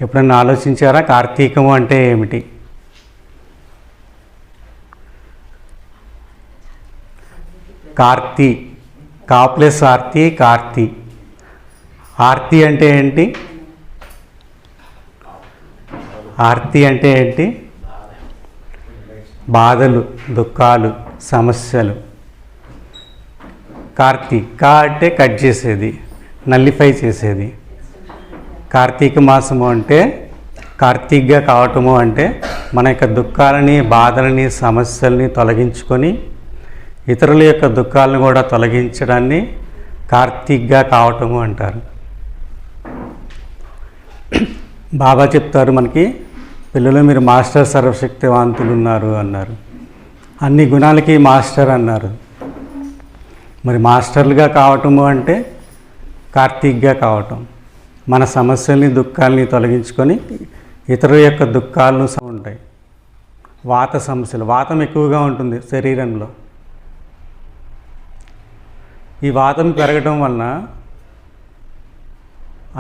ఎప్పుడన్నా ఆలోచించారా కార్తీకము అంటే ఏమిటి? కార్తీ, కా ప్లస్ ఆర్తి, కార్తీ. ఆర్తి అంటే ఏంటి? ఆర్తి అంటే ఏంటి? బాధలు, దుఃఖాలు, సమస్యలు. కార్తీ, కా అంటే కట్ చేసేది, నల్లిఫై చేసేది. కార్తీక మాసము అంటే కార్తీక్గా కావటము అంటే మన యొక్క దుఃఖాలని, బాధలని, సమస్యల్ని తొలగించుకొని ఇతరుల యొక్క దుఃఖాలను కూడా తొలగించడాన్ని కార్తీక్గా కావటము అంటారు. బాబా చెప్తారు మనకి, పిల్లలు మీరు మాస్టర్ సర్వశక్తివంతులు ఉన్నారు అన్నారు. అన్ని గుణాలకి మాస్టర్ అన్నారు. మరి మాస్టర్లుగా కావటము అంటే కార్తీక్గా కావటం, మన సమస్యల్ని, దుఃఖాలని తొలగించుకొని ఇతరుల యొక్క దుఃఖాలను ఉంటాయి. వాత సమస్యలు, వాతం ఎక్కువగా ఉంటుంది శరీరంలో. ఈ వాతం పెరగడం వలన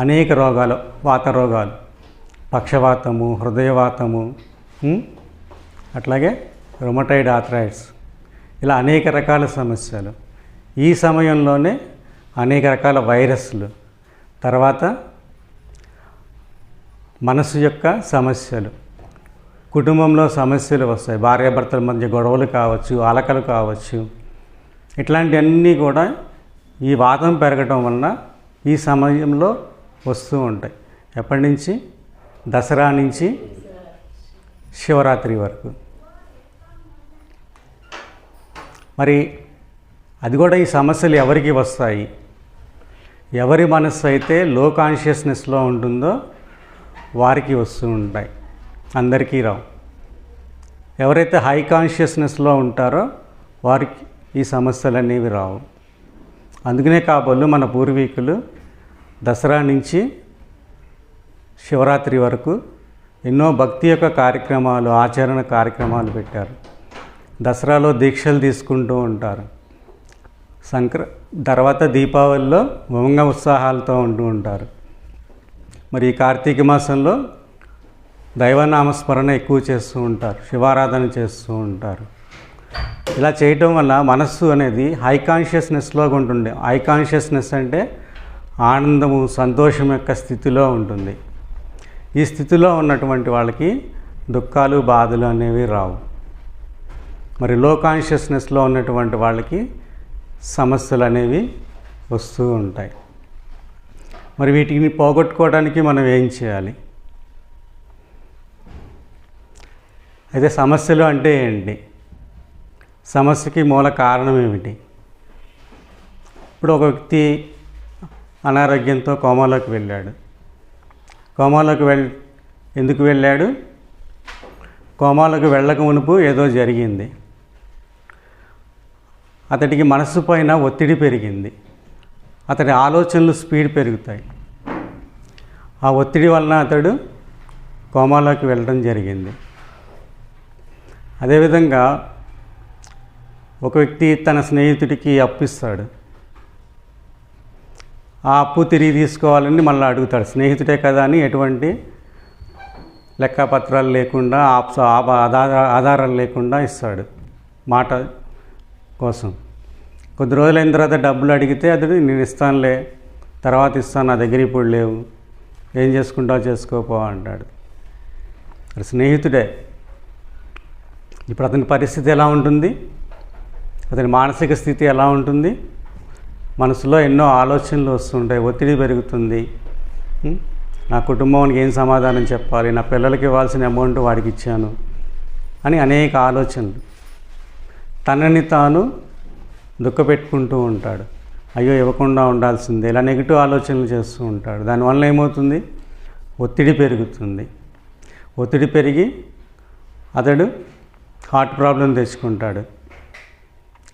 అనేక రోగాలు, వాత రోగాలు, పక్షవాతము, హృదయవాతము, అట్లాగే రొమటైడ్ ఆర్థరైటిస్, ఇలా అనేక రకాల సమస్యలు. ఈ సమయంలోనే అనేక రకాల వైరస్లు, తర్వాత మనసు యొక్క సమస్యలు, కుటుంబంలో సమస్యలు వస్తాయి. భార్యాభర్తల మధ్య గొడవలు కావచ్చు, అలకలు కావచ్చు, ఇట్లాంటివన్నీ కూడా ఈ వాతం పెరగటం వలన ఈ సమయంలో వస్తూ ఉంటాయి. ఎప్పటి నుంచి? దసరా నుంచి శివరాత్రి వరకు. మరి అది కూడా ఈ సమస్యలు ఎవరికి వస్తాయి? ఎవరి మనస్సు అయితే లో కాన్షియస్నెస్లో ఉంటుందో వారికి వస్తూ ఉంటాయి, అందరికీ రావు. ఎవరైతే హై కాన్షియస్నెస్లో ఉంటారో వారికి ఈ సమస్యలు అనేవి రావు. అందుకనే కాబోలు మన పూర్వీకులు దసరా నుంచి శివరాత్రి వరకు ఎన్నో భక్తి యొక్క కార్యక్రమాలు, ఆచరణ కార్యక్రమాలు పెట్టారు. దసరాలో దీక్షలు తీసుకుంటూ ఉంటారు. తర్వాత దీపావళిలో ఉమంగ ఉత్సాహాలతో ఉంటూ ఉంటారు. మరి ఈ కార్తీక మాసంలో దైవనామస్మరణ ఎక్కువ చేస్తూ ఉంటారు, శివారాధన చేస్తూ ఉంటారు. ఇలా చేయటం వల్ల మనస్సు అనేది హై కాన్షియస్నెస్లో ఉంటుండే. హై కాన్షియస్నెస్ అంటే ఆనందము, సంతోషం యొక్క స్థితిలో ఉంటుంది. ఈ స్థితిలో ఉన్నటువంటి వాళ్ళకి దుఃఖాలు, బాధలు అనేవి రావు. మరి లో కాన్షియస్నెస్లో ఉన్నటువంటి వాళ్ళకి సమస్యలు అనేవి వస్తూ ఉంటాయి. మరి వీటిని పోగొట్టుకోవడానికి మనం ఏం చేయాలి? అయితే సమస్యలు అంటే ఏంటి? సమస్యకి మూల కారణం ఏమిటి? ఇప్పుడు ఒక వ్యక్తి అనారోగ్యంతో కోమాలోకి వెళ్ళాడు. కోమాలోకి ఎందుకు వెళ్ళాడు? కోమాలోకి వెళ్ళక మునుపు ఏదో జరిగింది. అతడికి మనస్సు పైన ఒత్తిడి పెరిగింది. అతడి ఆలోచనలు స్పీడ్ పెరుగుతాయి. ఆ ఒత్తిడి వలన అతడు కోమాలోకి వెళ్ళడం జరిగింది. అదేవిధంగా ఒక వ్యక్తి తన స్నేహితుడికి అప్పు ఇస్తాడు. ఆ అప్పు తిరిగి తీసుకోవాలని మళ్ళీ అడుగుతాడు. స్నేహితుడే కదా అని ఎటువంటి లెక్కపత్రాలు లేకుండా, ఆధారాలు లేకుండా ఇస్తాడు మాట కోసం. కొద్ది రోజులైన తర్వాత డబ్బులు అడిగితే అతడు నేను ఇస్తానులే, తర్వాత ఇస్తాను, నా దగ్గర ఇప్పుడు లేవు, ఏం చేసుకుంటావు చేసుకోపో అంటాడు. అది స్నేహితుడే. ఇప్పుడు అతని పరిస్థితి ఎలా ఉంటుంది? అతని మానసిక స్థితి ఎలా ఉంటుంది? మనసులో ఎన్నో ఆలోచనలు వస్తుంటాయి, ఒత్తిడి పెరుగుతుంది. నా కుటుంబానికి ఏం సమాధానం చెప్పాలి, నా పిల్లలకి ఇవ్వాల్సిన అమౌంట్ వాడికి ఇచ్చాను అని అనేక ఆలోచనలు. తనని తాను దుఃఖపెట్టుకుంటూ ఉంటాడు. అయ్యో ఇవ్వకుండా ఉండాల్సిందే, ఇలా నెగిటివ్ ఆలోచనలు చేస్తూ ఉంటాడు. దానివల్ల ఏమవుతుంది? ఒత్తిడి పెరుగుతుంది. ఒత్తిడి పెరిగి అతడు హార్ట్ ప్రాబ్లం తెచ్చుకుంటాడు.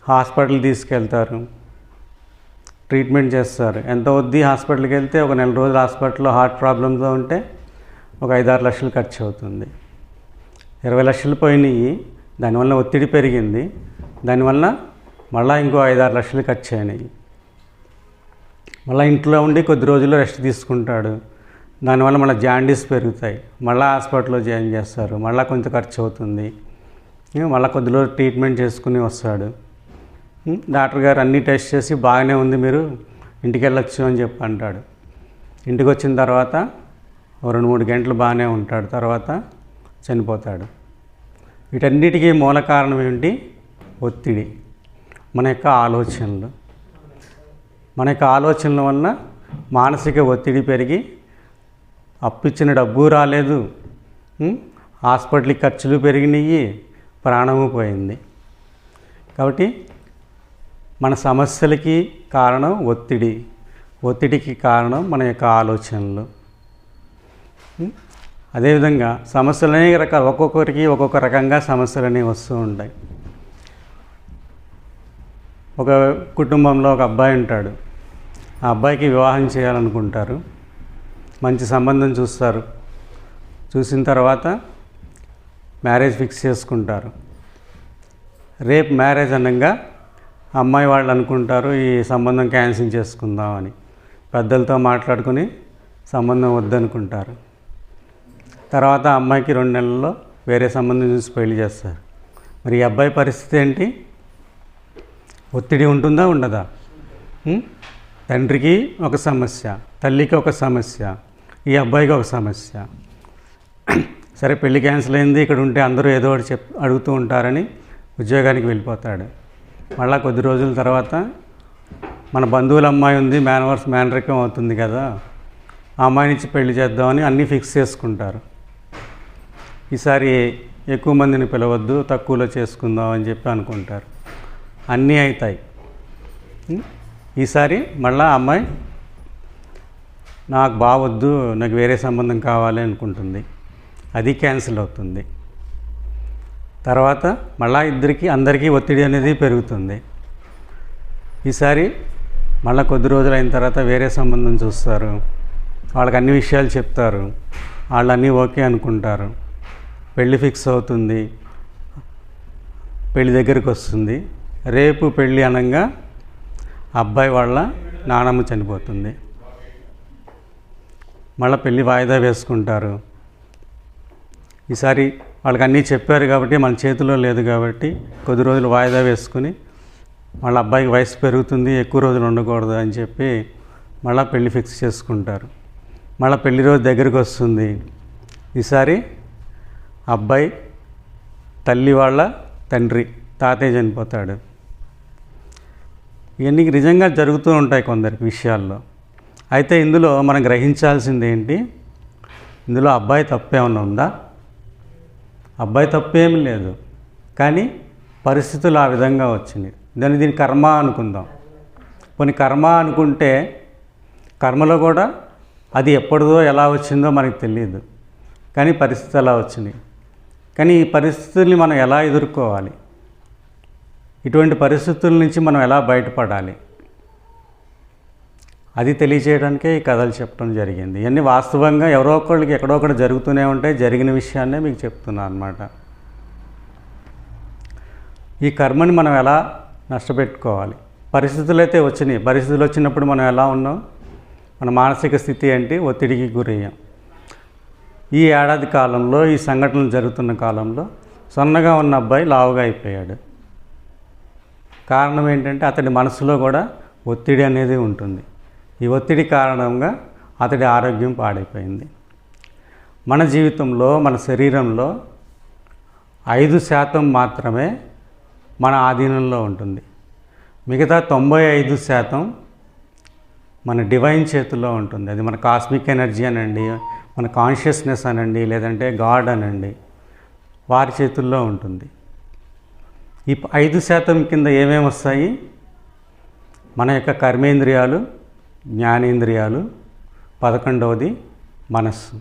హాస్పిటల్ తీసుకెళ్తారు, ట్రీట్మెంట్ చేస్తారు. ఎంత వద్ది హాస్పిటల్కి వెళ్తే ఒక నెల రోజులు హాస్పిటల్లో హార్ట్ ప్రాబ్లంతో ఉంటే ఒక 5-6 లక్షలు ఖర్చు అవుతుంది. 20 లక్షలు పోయినాయి. దానివల్ల ఒత్తిడి పెరిగింది. దానివల్ల మళ్ళీ ఇంకో 5-6 లక్షలు ఖర్చు అయినాయి. మళ్ళీ ఇంట్లో ఉండి కొద్ది రోజుల్లో రెస్ట్ తీసుకుంటాడు. దానివల్ల మళ్ళీ జాండీస్ పెరుగుతాయి, మళ్ళీ హాస్పిటల్లో జాయిన్ చేస్తారు, మళ్ళీ కొంత ఖర్చు అవుతుంది, మళ్ళీ కొద్ది రోజులు ట్రీట్మెంట్ చేసుకుని వస్తాడు. డాక్టర్ గారు అన్నీ టెస్ట్ చేసి బాగానే ఉంది, మీరు ఇంటికి వెళ్ళొచ్చు అని చెప్పి అంటాడు. ఇంటికి వచ్చిన తర్వాత 2-3 గంటలు బాగానే ఉంటాడు, తర్వాత చనిపోతాడు. వీటన్నిటికీ మూల కారణం ఏంటి? ఒత్తిడి. మన యొక్క ఆలోచనలు. మన యొక్క ఆలోచనల వల్ల మానసిక ఒత్తిడి పెరిగి అప్పిచ్చిన డబ్బు రాలేదు, హాస్పిటల్కి ఖర్చులు పెరిగినాయి, ప్రాణము పోయింది. కాబట్టి మన సమస్యలకి కారణం ఒత్తిడి, ఒత్తిడికి కారణం మన యొక్క ఆలోచనలు. అదేవిధంగా సమస్యలు అనేక రకాలు, ఒక్కొక్కరికి ఒక్కొక్క రకంగా సమస్యలు అనేవి వస్తూ ఉంటాయి. ఒక కుటుంబంలో ఒక అబ్బాయి ఉంటాడు, ఆ అబ్బాయికి వివాహం చేయాలనుకుంటారు, మంచి సంబంధం చూస్తారు, చూసిన తర్వాత మ్యారేజ్ ఫిక్స్ చేసుకుంటారు. రేపు మ్యారేజ్ అనగా అమ్మాయి వాళ్ళు అనుకుంటారు ఈ సంబంధం క్యాన్సిల్ చేసుకుందామని, పెద్దలతో మాట్లాడుకుని సంబంధం వద్దనుకుంటారు. తర్వాత అమ్మాయికి 2 నెలల్లో వేరే సంబంధం చూసి పెళ్లి చేస్తారు. మరి ఈ అబ్బాయి పరిస్థితి ఏంటి? ఒత్తిడి ఉంటుందా ఉండదా? తండ్రికి ఒక సమస్య, తల్లికి ఒక సమస్య, ఈ అబ్బాయికి ఒక సమస్య. సరే పెళ్లి క్యాన్సిల్ అయింది, ఇక్కడ ఉంటే అందరూ ఏదో ఒకటి అడుగుతూ ఉంటారని ఉద్యోగానికి వెళ్ళిపోతాడు. మళ్ళీ కొద్ది రోజుల తర్వాత మన బంధువుల అమ్మాయి ఉంది, మేనరికం అవుతుంది కదా, ఆ అమ్మాయి నుంచి పెళ్లి చేద్దామని అన్నీ ఫిక్స్ చేసుకుంటారు. ఈసారి ఎక్కువ మందిని పిలవద్దు, తక్కువలో చేసుకుందాం అని చెప్పి అనుకుంటారు. అన్నీ అవుతాయి. ఈసారి మళ్ళీ అమ్మాయి నాకు బావద్దు, నాకు వేరే సంబంధం కావాలి అనుకుంటుంది, అది క్యాన్సిల్ అవుతుంది. తర్వాత మళ్ళీ అందరికీ ఒత్తిడి అనేది పెరుగుతుంది. ఈసారి మళ్ళీ కొద్ది రోజులు అయిన తర్వాత వేరే సంబంధం చూస్తారు, వాళ్ళకి అన్ని విషయాలు చెప్తారు, వాళ్ళు అన్నీ ఓకే అనుకుంటారు, పెళ్ళి ఫిక్స్ అవుతుంది, పెళ్ళి దగ్గరికి వస్తుంది. రేపు పెళ్ళి అనగా అబ్బాయి వాళ్ళ నానమ్మ చనిపోతుంది. మళ్ళీ పెళ్ళి వాయిదా వేసుకుంటారు. ఈసారి వాళ్ళకి అన్నీ చెప్పారు కాబట్టి మన చేతిలో లేదు కాబట్టి కొద్ది రోజులు వాయిదా వేసుకుని, మళ్ళీ అబ్బాయికి వయసు పెరుగుతుంది, ఎక్కువ రోజులు ఉండకూడదు అని చెప్పి మళ్ళీ పెళ్ళి ఫిక్స్ చేసుకుంటారు. మళ్ళీ పెళ్లి రోజు దగ్గరికి వస్తుంది. ఈసారి అబ్బాయి తల్లి వాళ్ళ తాతయ్య చనిపోతాడు. ఇవన్నీ నిజంగా జరుగుతూ ఉంటాయి కొందరికి విషయాల్లో. అయితే ఇందులో మనం గ్రహించాల్సింది ఏంటి? ఇందులో అబ్బాయి తప్పేమన్నా ఉందా? అబ్బాయి తప్పేమీ లేదు, కానీ పరిస్థితులు ఆ విధంగా వచ్చినాయి. దీని కర్మ అనుకుందాం. కొన్ని కర్మ అనుకుంటే కర్మలో కూడా అది ఎప్పటిదో ఎలా వచ్చిందో మనకు తెలియదు, కానీ పరిస్థితులు అలా వచ్చినాయి. కానీ ఈ పరిస్థితుల్ని మనం ఎలా ఎదుర్కోవాలి, ఇటువంటి పరిస్థితుల నుంచి మనం ఎలా బయటపడాలి, అది తెలియజేయడానికే ఈ కథలు చెప్పడం జరిగింది. ఇవన్నీ వాస్తవంగా ఎవరో ఒకళ్ళకి ఎక్కడో ఒకటి జరుగుతూనే ఉంటాయి, జరిగిన విషయాన్నే మీకు చెప్తున్నాను అన్నమాట. ఈ కర్మని మనం ఎలా నష్టపెట్టుకోవాలి? పరిస్థితులు అయితే వచ్చినాయి, పరిస్థితులు వచ్చినప్పుడు మనం ఎలా ఉన్నాం, మన మానసిక స్థితి ఏంటి? ఒత్తిడికి గురయ్యాం. ఈ ఏడాది కాలంలో, ఈ సంఘటనలు జరుగుతున్న కాలంలో సన్నగా ఉన్న అబ్బాయి లావుగా అయిపోయాడు. కారణం ఏంటంటే అతడి మనసులో కూడా ఒత్తిడి అనేది ఉంటుంది. ఈ ఒత్తిడి కారణంగా అతడి ఆరోగ్యం పాడైపోయింది. మన జీవితంలో, మన శరీరంలో 5% మాత్రమే మన ఆధీనంలో ఉంటుంది. మిగతా 95% మన డివైన్ చేతుల్లో ఉంటుంది. అది మన కాస్మిక్ ఎనర్జీ అనండి, మన కాన్షియస్నెస్ అనండి, లేదంటే గాడ్ అనండి, వారి చేతుల్లో ఉంటుంది. ఈ 5% కింద ఏమేమి వస్తాయి? మన యొక్క కర్మేంద్రియాలు, జ్ఞానేంద్రియాలు, 11వది మనస్సు.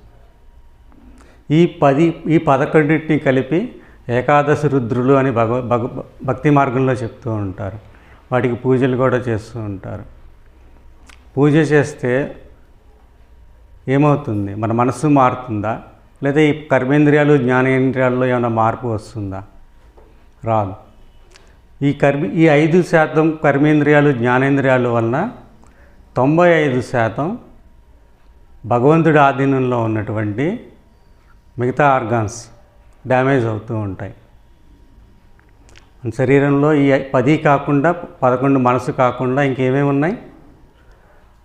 ఈ 11టిని కలిపి ఏకాదశి రుద్రులు అని భక్తి మార్గంలో చెప్తూ ఉంటారు. వాటికి పూజలు కూడా చేస్తూ ఉంటారు. పూజ చేస్తే ఏమవుతుంది? మన మనస్సు మారుతుందా, లేదా ఈ కర్మేంద్రియాలు, జ్ఞానేంద్రియాల్లో ఏమైనా మార్పు వస్తుందా? రాదు. ఈ 5% కర్మేంద్రియాలు, జ్ఞానేంద్రియాల వలన 95% భగవంతుడి ఆధీనంలో ఉన్నటువంటి మిగతా ఆర్గాన్స్ డ్యామేజ్ అవుతూ ఉంటాయి. మన శరీరంలో ఈ 10 కాకుండా 11 మనసు కాకుండా ఇంకేమేమి ఉన్నాయి?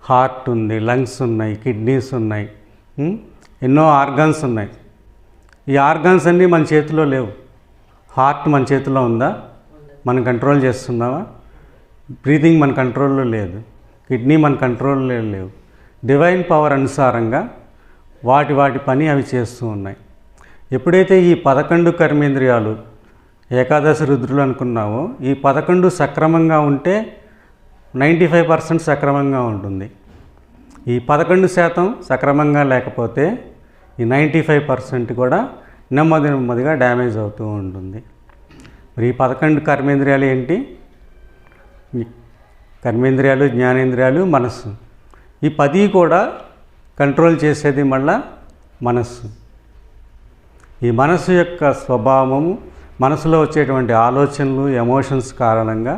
హార్ట్ ఉంది, లంగ్స్ ఉన్నాయి, కిడ్నీస్ ఉన్నాయి, ఎన్నో ఆర్గాన్స్ ఉన్నాయి. ఈ ఆర్గాన్స్ అన్నీ మన చేతిలో లేవు. హార్ట్ మన చేతిలో ఉందా? మనం కంట్రోల్ చేస్తున్నావా? బ్రీతింగ్ మన కంట్రోల్లో లేదు. కిడ్నీ మన కంట్రోల్లో లేవు. డివైన్ పవర్ అనుసారంగా వాటి పని అవి చేస్తూ ఉన్నాయి. ఎప్పుడైతే ఈ 11 కర్మేంద్రియాలు ఏకాదశి రుద్రులు అనుకున్నామో, ఈ 11 సక్రమంగా ఉంటే 95% సక్రమంగా ఉంటుంది. ఈ 11% సక్రమంగా లేకపోతే ఈ 95% కూడా నెమ్మదిగా డ్యామేజ్ అవుతూ ఉంటుంది. మరి ఈ 11 కర్మేంద్రియాలు ఏంటి? కర్మేంద్రియాలు, జ్ఞానేంద్రియాలు, మనస్సు. ఈ 10 కూడా కంట్రోల్ చేసేది మళ్ళా మనస్సు. ఈ మనస్సు యొక్క స్వభావము, మనసులో వచ్చేటువంటి ఆలోచనలు, ఎమోషన్స్ కారణంగా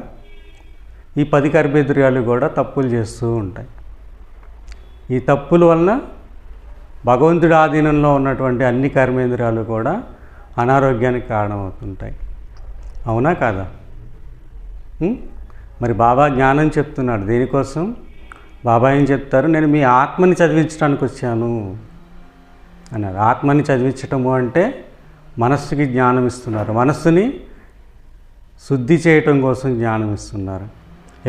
ఈ 10 కర్మేంద్రియాలు కూడా తప్పులు చేస్తూ ఉంటాయి. ఈ తప్పుల వలన భగవంతుడి ఆధీనంలో ఉన్నటువంటి అన్ని కర్మేంద్రియాలు కూడా అనారోగ్యానికి కారణమవుతుంటాయి. అవునా కాదా? మరి బాబా జ్ఞానం చెప్తున్నాడు. దేనికోసం? బాబా ఏం చెప్తారు? నేను మీ ఆత్మని చదివించడానికి వచ్చాను అన్నారు. ఆత్మని చదివించటము అంటే మనస్సుకి జ్ఞానం ఇస్తున్నారు. మనస్సుని శుద్ధి చేయటం కోసం జ్ఞానం ఇస్తున్నారు.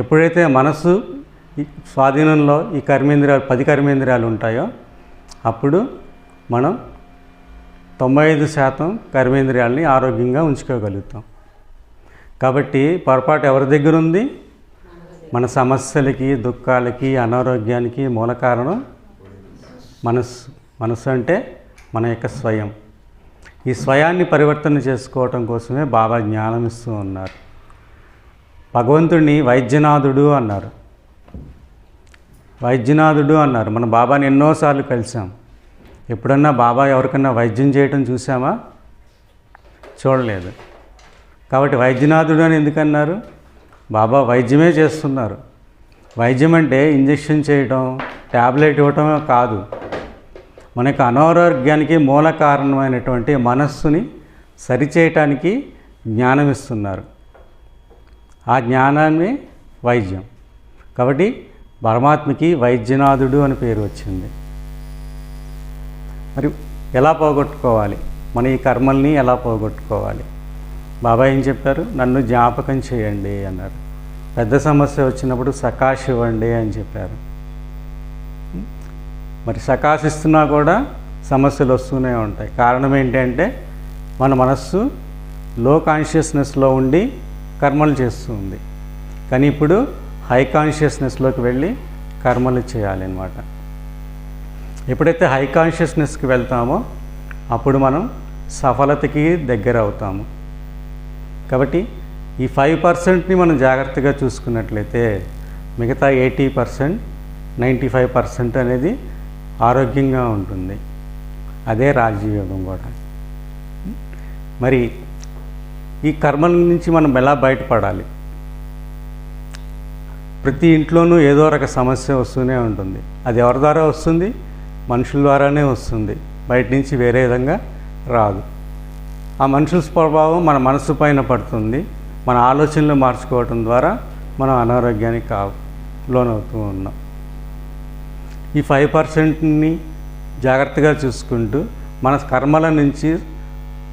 ఎప్పుడైతే మనస్సు స్వాధీనంలో ఈ కర్మేంద్రియాలు 10 కర్మేంద్రియాలు ఉంటాయో అప్పుడు మనం 95% కర్మేంద్రియాలని ఆరోగ్యంగా ఉంచుకోగలుగుతాం. కాబట్టి పొరపాటు ఎవరి దగ్గర ఉంది? మన సమస్యలకి, దుఃఖాలకి, అనారోగ్యానికి మూల కారణం మనస్సు. మనస్సు అంటే మన యొక్క స్వయం. ఈ స్వయాన్ని పరివర్తన చేసుకోవటం కోసమే బాబా జ్ఞానం ఇస్తూ ఉన్నారు. భగవంతుడిని వైద్యనాథుడు అన్నారు. వైద్యనాథుడు అన్నారు. మన బాబాని ఎన్నోసార్లు కలిసాం. ఎప్పుడన్నా బాబా ఎవరికన్నా వైద్యం చేయటం చూసామా? చూడలేదు. కాబట్టి వైద్యనాథుడు అని ఎందుకన్నారు? బాబా వైద్యమే చేస్తున్నారు. వైద్యం అంటే ఇంజెక్షన్ చేయటం, ట్యాబ్లెట్ ఇవ్వటమే కాదు. మనకు అనారోగ్యానికి మూల కారణమైనటువంటి మనస్సుని సరిచేయటానికి జ్ఞానం ఇస్తున్నారు. ఆ జ్ఞానాన్ని వైద్యం. కాబట్టి పరమాత్మకి వైద్యనాథుడు అని పేరు వచ్చింది. మరి ఎలా పోగొట్టుకోవాలి? మన ఈ కర్మల్ని ఎలా పోగొట్టుకోవాలి? బాబా ఏం చెప్పారు? నన్ను జ్ఞాపకం చేయండి అన్నారు. పెద్ద సమస్య వచ్చినప్పుడు సకాష్ ఇవ్వండి అని చెప్పారు. మరి సకాశిస్తున్నా కూడా సమస్యలు వస్తూనే ఉంటాయి. కారణం ఏంటంటే మన మనస్సు లో కాన్షియస్నెస్లో ఉండి కర్మలు చేస్తూ ఉంది. కానీ ఇప్పుడు హై కాన్షియస్నెస్లోకి వెళ్ళి కర్మలు చేయాలన్నమాట. ఎప్పుడైతే హై కాన్షియస్నెస్కి వెళ్తామో అప్పుడు మనం సఫలతకి దగ్గర అవుతాము. కాబట్టి ఈ 5%ని మనం జాగ్రత్తగా చూసుకున్నట్లయితే మిగతా 80%, 95% అనేది ఆరోగ్యంగా ఉంటుంది. అదే రాజయోగం కూడా. మరి ఈ కర్మల నుంచి మనం ఎలా బయటపడాలి? ప్రతి ఇంట్లోనూ ఏదో ఒక సమస్య వస్తూనే ఉంటుంది. అది ఎవరి ద్వారా వస్తుంది? మనుషుల ద్వారానే వస్తుంది. బయట నుంచి వేరే విధంగా రాదు. ఆ మనుషుల స్వభావం మన మనసు పైన పడుతుంది. మన ఆలోచనలు మార్చుకోవటం ద్వారా మనం అనారోగ్యానికి లోనవుతూ ఉన్నాం. ఈ 5%ని జాగ్రత్తగా చూసుకుంటూ మన కర్మల నుంచి,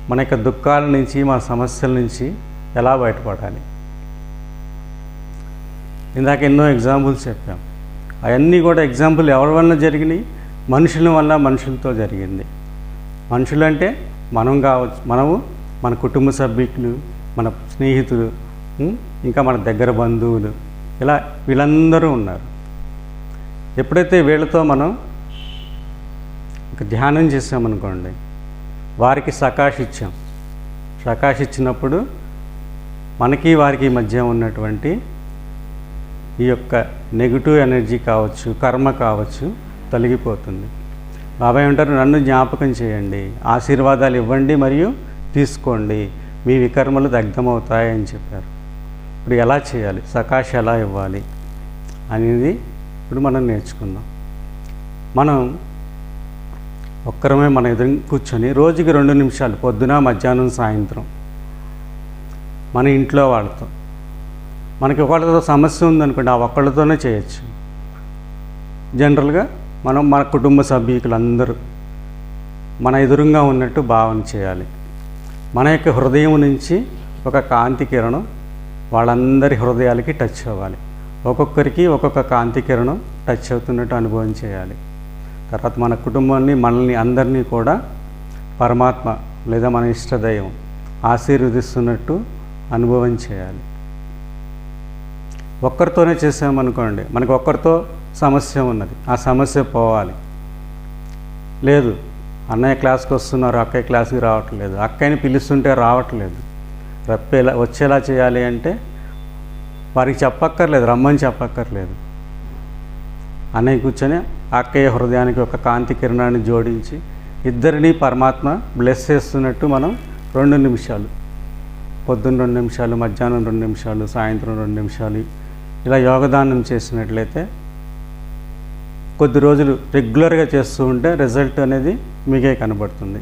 మన యొక్క దుఃఖాల నుంచి, మన సమస్యల నుంచి ఎలా బయటపడాలి? ఇందాక ఎన్నో ఎగ్జాంపుల్స్ చెప్పాం. అవన్నీ కూడా ఎగ్జాంపుల్ ఎవరి వల్ల జరిగినాయి? మనుషుల వల్ల, మనుషులతో జరిగింది. మనుషులు అంటే మనం కావచ్చు, మనము, మన కుటుంబ సభ్యులు, మన స్నేహితులు, ఇంకా మన దగ్గర బంధువులు, ఇలా వీళ్ళందరూ ఉన్నారు. ఎప్పుడైతే వీళ్ళతో మనం ధ్యానం చేసామనుకోండి, వారికి సకాష్ ఇచ్చాం. సకాష్ ఇచ్చినప్పుడు మనకి వారికి మధ్య ఉన్నటువంటి ఈ యొక్క నెగిటివ్ ఎనర్జీ కావచ్చు, కర్మ కావచ్చు, తొలగిపోతుంది. బాబాయ్ అంటారు, నన్ను జ్ఞాపకం చేయండి, ఆశీర్వాదాలు ఇవ్వండి మరియు తీసుకోండి, మీ వికర్మలు దగ్ధమవుతాయని చెప్పారు. ఇప్పుడు ఎలా చేయాలి? సకాష్ ఎలా ఇవ్వాలి అనేది ఇప్పుడు మనం నేర్చుకుందాం. మనం ఒక్కరమే మన ఎదురు కూర్చొని రోజుకి 2 నిమిషాలు పొద్దున, మధ్యాహ్నం, సాయంత్రం మన ఇంట్లో వాళ్ళతో, మనకి ఒకళ్ళతో సమస్య ఉందనుకోండి, ఆ ఒక్కళ్ళతోనే చేయొచ్చు. జనరల్గా మనం మన కుటుంబ సభ్యులందరూ మన ఎదురుగా ఉన్నట్టు భావన చేయాలి. మన యొక్క హృదయం నుంచి ఒక కాంతి కిరణం వాళ్ళందరి హృదయాలకి టచ్ అవ్వాలి. ఒక్కొక్కరికి ఒక్కొక్క కాంతి కిరణం టచ్ అవుతున్నట్టు అనుభవం చేయాలి. తర్వాత మన కుటుంబాన్ని, మనల్ని అందరినీ కూడా పరమాత్మ లేదా మన ఇష్టదైవం ఆశీర్వదిస్తున్నట్టు అనుభవం చేయాలి. ఒక్కరితోనే చేసామనుకోండి, మనకు ఒక్కరితో సమస్య ఉన్నది, ఆ సమస్య పోవాలి. లేదు, అన్నయ్య క్లాస్కి వస్తున్నారు, అక్కయ్య క్లాస్కి రావట్లేదు, అక్కయ్యని పిలుస్తుంటే రావట్లేదు, వచ్చేలా చేయాలి అంటే వారికి చెప్పక్కర్లేదు, రమ్మని చెప్పక్కర్లేదు. అన్నయ్య కూర్చొని అక్కయ్య హృదయానికి ఒక కాంతి కిరణాన్ని జోడించి ఇద్దరిని పరమాత్మ బ్లెస్ చేస్తున్నట్టు మనం 2 నిమిషాలు, పొద్దున్న 2 నిమిషాలు, మధ్యాహ్నం 2 నిమిషాలు, సాయంత్రం 2 నిమిషాలు ఇలా యోగదానం చేసినట్లయితే కొద్ది రోజులు రెగ్యులర్గా చేస్తూ ఉంటే రిజల్ట్ అనేది మీకే కనబడుతుంది.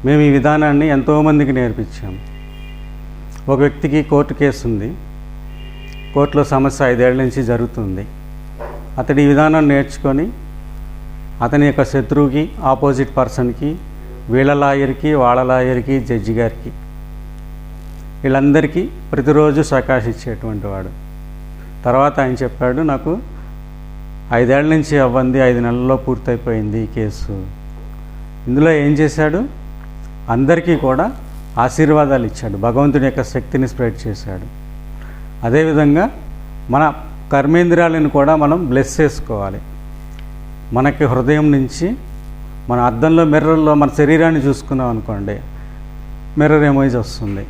మేము ఈ విధానాన్ని ఎంతోమందికి నేర్పించాము. ఒక వ్యక్తికి కోర్టు కేసు ఉంది, కోర్టులో సమస్య 5 ఏళ్ల నుంచి జరుగుతుంది. అతడు ఈ విధానం నేర్చుకొని అతని యొక్క శత్రువుకి, ఆపోజిట్ పర్సన్కి, వీళ్ళ లాయర్కి, వాళ్ళ లాయర్కి, జడ్జి గారికి, వీళ్ళందరికీ ప్రతిరోజు సకాశ ఇచ్చేటువంటి వాడు. తర్వాత ఆయన చెప్పాడు, నాకు 5 ఏళ్ల నుంచి అవ్వంది, 5 నెలల్లో పూర్తయిపోయింది ఈ కేసు. ఇందులో ఏం చేశాడు, అందరికీ కూడా ఆశీర్వాదాలు ఇచ్చాడు, భగవంతుని యొక్క శక్తిని స్ప్రెడ్ చేశాడు. అదేవిధంగా మన కర్మేంద్రియాలను కూడా మనం బ్లెస్ చేసుకోవాలి. మనకి హృదయం నుంచి, మన అద్దంలో, మిర్రర్లో మన శరీరాన్ని చూసుకున్నాం అనుకోండి, మిర్రర్ ఇమేజ్ వస్తుంది.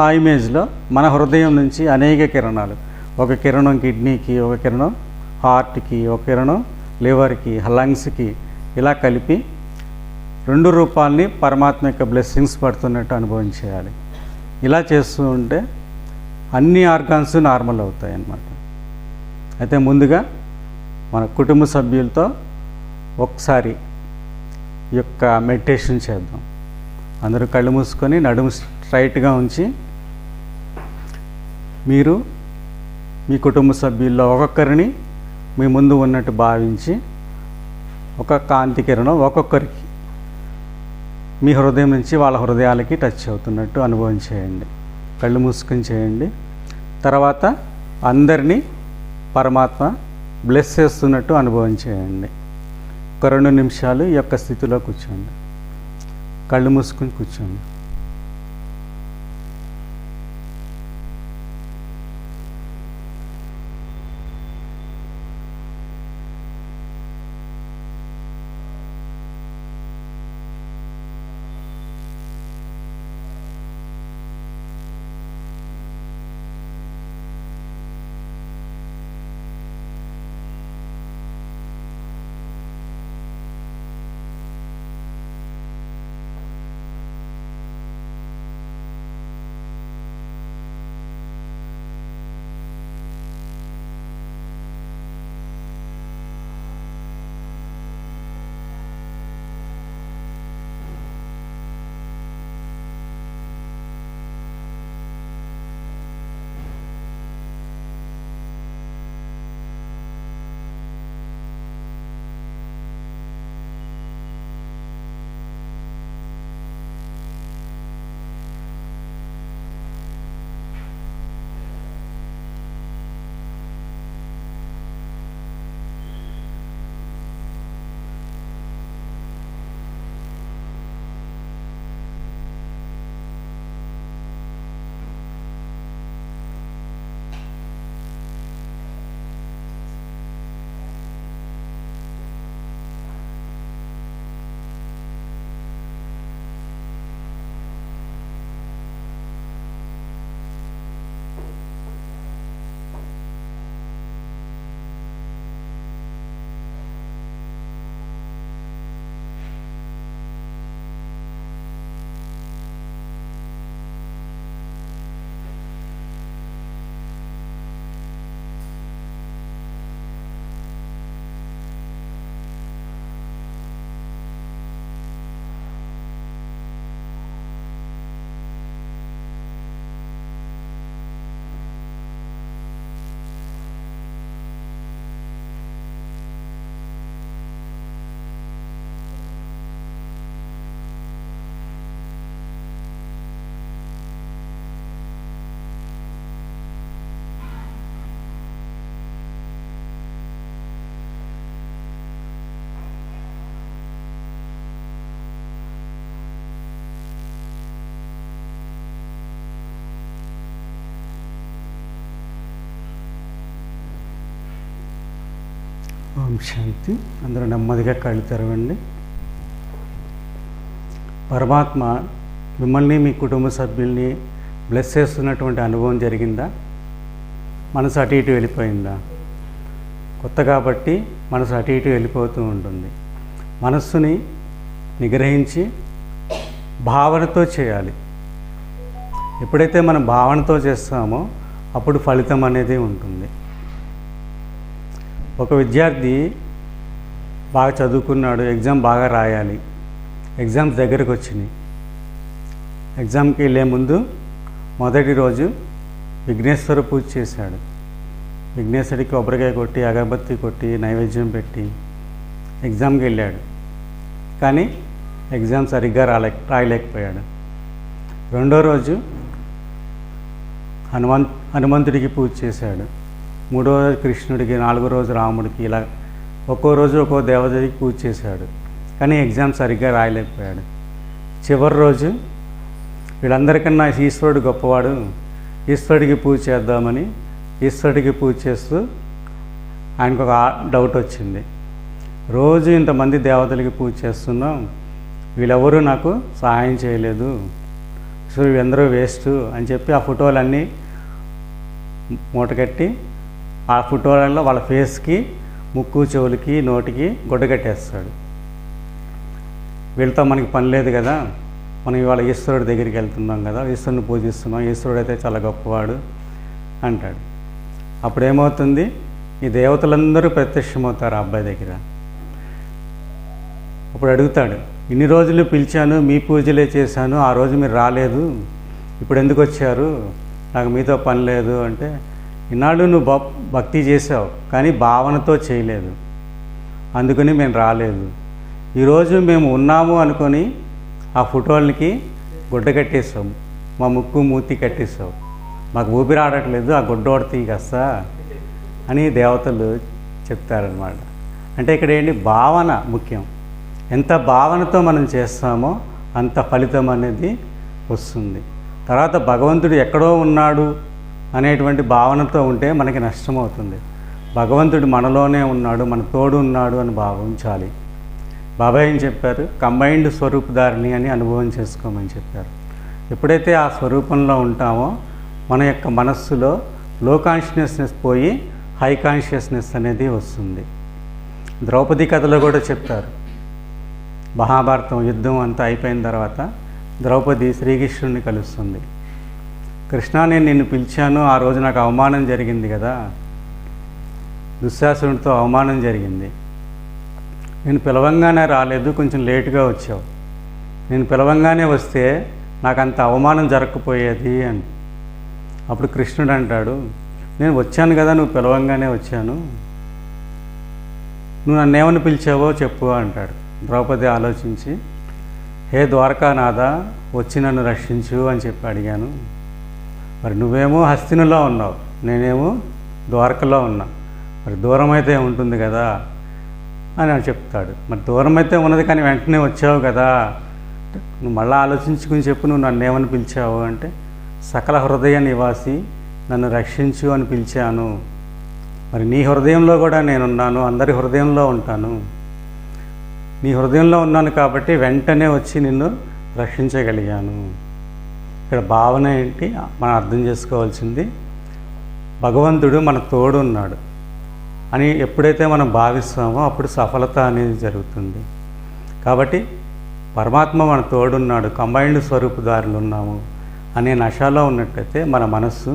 ఆ ఇమేజ్లో మన హృదయం నుంచి అనేక కిరణాలు, ఒక కిరణం కిడ్నీకి, ఒక కిరణం హార్ట్కి, ఒక కిరణం లివర్కి, లంగ్స్కి, ఇలా కలిపి 2 రూపాలని పరమాత్మ యొక్క బ్లెస్సింగ్స్ పడుతున్నట్టు అనుభవం చేయాలి. ఇలా చేస్తూ ఉంటే అన్ని ఆర్గాన్స్ నార్మల్ అవుతాయి అన్నమాట. అయితే ముందుగా మన కుటుంబ సభ్యులతో ఒకసారి ఈ యొక్క మెడిటేషన్ చేద్దాం. అందరూ కళ్ళు మూసుకొని నడుము స్ట్రైట్గా ఉంచి, మీరు మీ కుటుంబ సభ్యుల్లో ఒక్కొక్కరిని మీ ముందు ఉన్నట్టు భావించి ఒక కాంతి కిరణం ఒక్కొక్కరికి మీ హృదయం నుంచి వాళ్ళ హృదయాలకి టచ్ అవుతున్నట్టు అనుభవం చేయండి. కళ్ళు మూసుకొని చేయండి. తర్వాత అందరినీ పరమాత్మ బ్లెస్ చేస్తున్నట్టు అనుభవం చేయండి. ఒక 2 నిమిషాలు ఈ యొక్క స్థితిలో కూర్చోండి. కళ్ళు మూసుకొని కూర్చోండి. ఓం శాంతి. అందరూ నెమ్మదిగా కళ్ళు తెరవండి. పరమాత్మ మిమ్మల్ని మీ కుటుంబ సభ్యుల్ని బ్లెస్ చేస్తున్నటువంటి అనుభవం జరిగిందా? మనసు అటు ఇటు వెళ్ళిపోయిందా? కొత్త కాబట్టి మనసు అటు ఇటు వెళ్ళిపోతూ ఉంటుంది. మనస్సుని నిగ్రహించి భావనతో చేయాలి. ఎప్పుడైతే మనం భావనతో చేస్తామో అప్పుడు ఫలితం అనేది ఉంటుంది. ఒక విద్యార్థి బాగా చదువుకున్నాడు, ఎగ్జామ్ బాగా రాయాలి. ఎగ్జామ్స్ దగ్గరకు వచ్చినాయి. ఎగ్జామ్కి వెళ్ళే ముందు మొదటి రోజు విఘ్నేశ్వర పూజ చేశాడు. విఘ్నేశ్వరికి కొబ్బరికాయ కొట్టి, అగరబత్తి కొట్టి, నైవేద్యం పెట్టి ఎగ్జామ్కి వెళ్ళాడు. కానీ ఎగ్జామ్ సరిగ్గా రాయలేకపోయాడు. రెండో రోజు హనుమంతుడికి పూజ చేశాడు. మూడో రోజు కృష్ణుడికి, నాలుగో రోజు రాముడికి, ఇలా ఒక్కో రోజు ఒక్కో దేవతకి పూజ చేశాడు. కానీ ఎగ్జామ్ సరిగ్గా రాయలేకపోయాడు. చివరి రోజు వీళ్ళందరికన్నా ఈశ్వరుడు గొప్పవాడు, ఈశ్వరుడికి పూజ చేద్దామని ఈశ్వరుడికి పూజ చేస్తూ ఆయనకు ఒక డౌట్ వచ్చింది. రోజు ఇంతమంది దేవతలకి పూజ చేస్తున్నాం, వీళ్ళెవరూ నాకు సహాయం చేయలేదు, సో వీళ్ళందరూ వేస్ట్ అని చెప్పి ఆ ఫోటోలన్నీ మూటకట్టి ఆ ఫోటోలలో వాళ్ళ ఫేస్కి, ముక్కు, చెవులకి, నోటికి గుడ్డ కట్టేస్తాడు. వీళ్ళతో మనకి పని లేదు కదా, మనం ఇవాళ ఈశ్వరుడి దగ్గరికి వెళ్తున్నాం కదా, ఈశ్వరుని పూజిస్తున్నాం, ఈశ్వరుడు అయితే చాలా గొప్పవాడు అంటాడు. అప్పుడు ఏమవుతుంది, ఈ దేవతలందరూ ప్రత్యక్షమవుతారు ఆ అబ్బాయి దగ్గర. అప్పుడు అడుగుతాడు, ఇన్ని రోజులు పిలిచాను, మీ పూజలే చేశాను, ఆ రోజు మీరు రాలేదు, ఇప్పుడు ఎందుకు వచ్చారు, నాకు మీతో పని లేదు అంటే, ఇన్నాళ్ళు నువ్వు భక్తి చేసావు కానీ భావనతో చేయలేదు, అందుకని మేము రాలేదు. ఈరోజు మేము ఉన్నాము అనుకొని ఆ ఫోటోలకి గుడ్డ కట్టేసాం, మా ముక్కు మూతి కట్టేసావు, మాకు ఊపిరి ఆడట్లేదు, ఆ గుడ్డ ఓడతీ కస్తా అని దేవతలు చెప్తారనమాట. అంటే ఇక్కడ ఏంటి, భావన ముఖ్యం. ఎంత భావనతో మనం చేస్తామో అంత ఫలితం అనేది వస్తుంది. తర్వాత భగవంతుడు ఎక్కడో ఉన్నాడు అనేటువంటి భావనతో ఉంటే మనకి నష్టం అవుతుంది. భగవంతుడు మనలోనే ఉన్నాడు, మన తోడు ఉన్నాడు అని భావించాలి. బాబాయ్ ఏం చెప్పారు, కంబైన్డ్ స్వరూపధారిణి అని అనుభవం చేసుకోమని చెప్పారు. ఎప్పుడైతే ఆ స్వరూపంలో ఉంటామో మన యొక్క మనస్సులో లో కాన్షియస్నెస్ పోయి హై కాన్షియస్నెస్ అనేది వస్తుంది. ద్రౌపది కథలో కూడా చెప్తారు. మహాభారతం యుద్ధం అంతా అయిపోయిన తర్వాత ద్రౌపది శ్రీకృష్ణుడిని కలుస్తుంది. కృష్ణ, నేను నిన్ను పిలిచాను, ఆ రోజు నాకు అవమానం జరిగింది కదా, దుశ్శాసనుడితో అవమానం జరిగింది, నేను పిలవంగానే రాలేదు, కొంచెం లేటుగా వచ్చావు, నేను పిలవంగానే వస్తే నాకు అంత అవమానం జరగకపోయేది అని. అప్పుడు కృష్ణుడు అంటాడు, నేను వచ్చాను కదా, నువ్వు పిలవంగానే వచ్చాను, నువ్వు నన్ను ఏమని పిలిచావో చెప్పు అంటాడు. ద్రౌపది ఆలోచించి, హే ద్వారకానాథ, వచ్చి నన్ను రక్షించు అని చెప్పి అడిగాను. మరి నువ్వేమో హస్తినలో ఉన్నావు, నేనేమో ద్వారకలో ఉన్నా, మరి దూరం అయితే ఉంటుంది కదా అని చెప్తాడు. మరి దూరం అయితే ఉన్నది కానీ వెంటనే వచ్చావు కదా, నువ్వు మళ్ళీ ఆలోచించుకుని చెప్పు, నువ్వు నన్ను ఏమని పిలిచావు అంటే, సకల హృదయ నివాసి, నన్ను రక్షించు అని పిలిచాను. మరి నీ హృదయంలో కూడా నేనున్నాను, అందరి హృదయంలో ఉంటాను, నీ హృదయంలో ఉన్నాను కాబట్టి వెంటనే వచ్చి నిన్ను రక్షించగలిగాను. ఇక్కడ భావన ఏంటి మనం అర్థం చేసుకోవాల్సింది, భగవంతుడు మన తోడు ఉన్నాడు అని ఎప్పుడైతే మనం భావిస్తామో అప్పుడు సఫలత అనేది జరుగుతుంది. కాబట్టి పరమాత్మ మన తోడున్నాడు, కంబైన్డ్ స్వరూపధారులు ఉన్నాము అనే నషాలో ఉన్నట్టయితే మన మనస్సు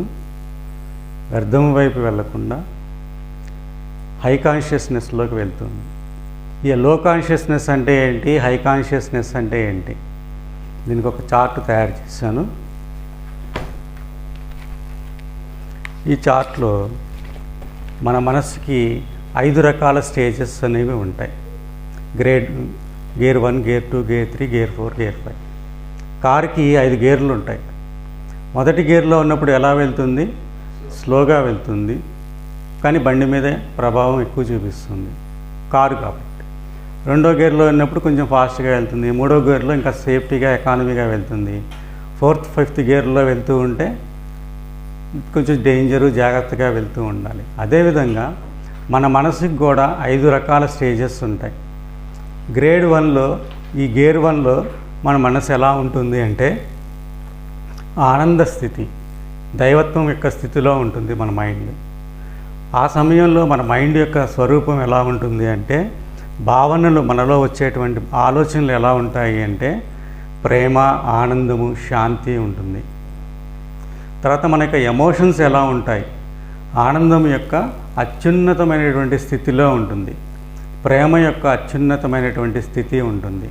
వ్యర్థం వైపు వెళ్లకుండా హై కాన్షియస్నెస్లోకి వెళ్తుంది. ఈ లో కాన్షియస్నెస్ అంటే ఏంటి, హై కాన్షియస్నెస్ అంటే ఏంటి, దీనికి ఒక చార్ట్ తయారు చేశాను. ఈ చార్ట్లో మన మనస్సుకి 5 రకాల స్టేజెస్ అనేవి ఉంటాయి. Gear 1, gear 2, gear 3, gear 4, gear 5. కారుకి 5 గేర్లు ఉంటాయి. మొదటి గేర్లో ఉన్నప్పుడు ఎలా వెళ్తుంది, స్లోగా వెళ్తుంది, కానీ బండి మీదే ప్రభావం ఎక్కువ చూపిస్తుంది కారు కాబట్టి. రెండో గేర్లో ఉన్నప్పుడు కొంచెం ఫాస్ట్గా వెళ్తుంది, మూడో గేర్లో ఇంకా సేఫ్టీగా, ఎకానమీగా వెళ్తుంది, 4th, 5th గేర్లో వెళ్తూ ఉంటే కొంచెం డేంజరు, జాగ్రత్తగా వెళ్తూ ఉండాలి. అదేవిధంగా మన మనసుకి కూడా 5 రకాల స్టేజెస్ ఉంటాయి. గ్రేడ్ 1లో ఈ గేర్ 1లో మన మనసు ఎలా ఉంటుంది అంటే ఆనంద స్థితి, దైవత్వం యొక్క స్థితిలో ఉంటుంది మన మైండ్. ఆ సమయంలో మన మైండ్ యొక్క స్వరూపం ఎలా ఉంటుంది అంటే భావనలు, మనలో వచ్చేటువంటి ఆలోచనలు ఎలా ఉంటాయి అంటే ప్రేమ, ఆనందము, శాంతి ఉంటుంది. తర్వాత మన యొక్క ఎమోషన్స్ ఎలా ఉంటాయి, ఆనందం యొక్క అత్యున్నతమైనటువంటి స్థితిలో ఉంటుంది, ప్రేమ యొక్క అత్యున్నతమైనటువంటి స్థితి ఉంటుంది.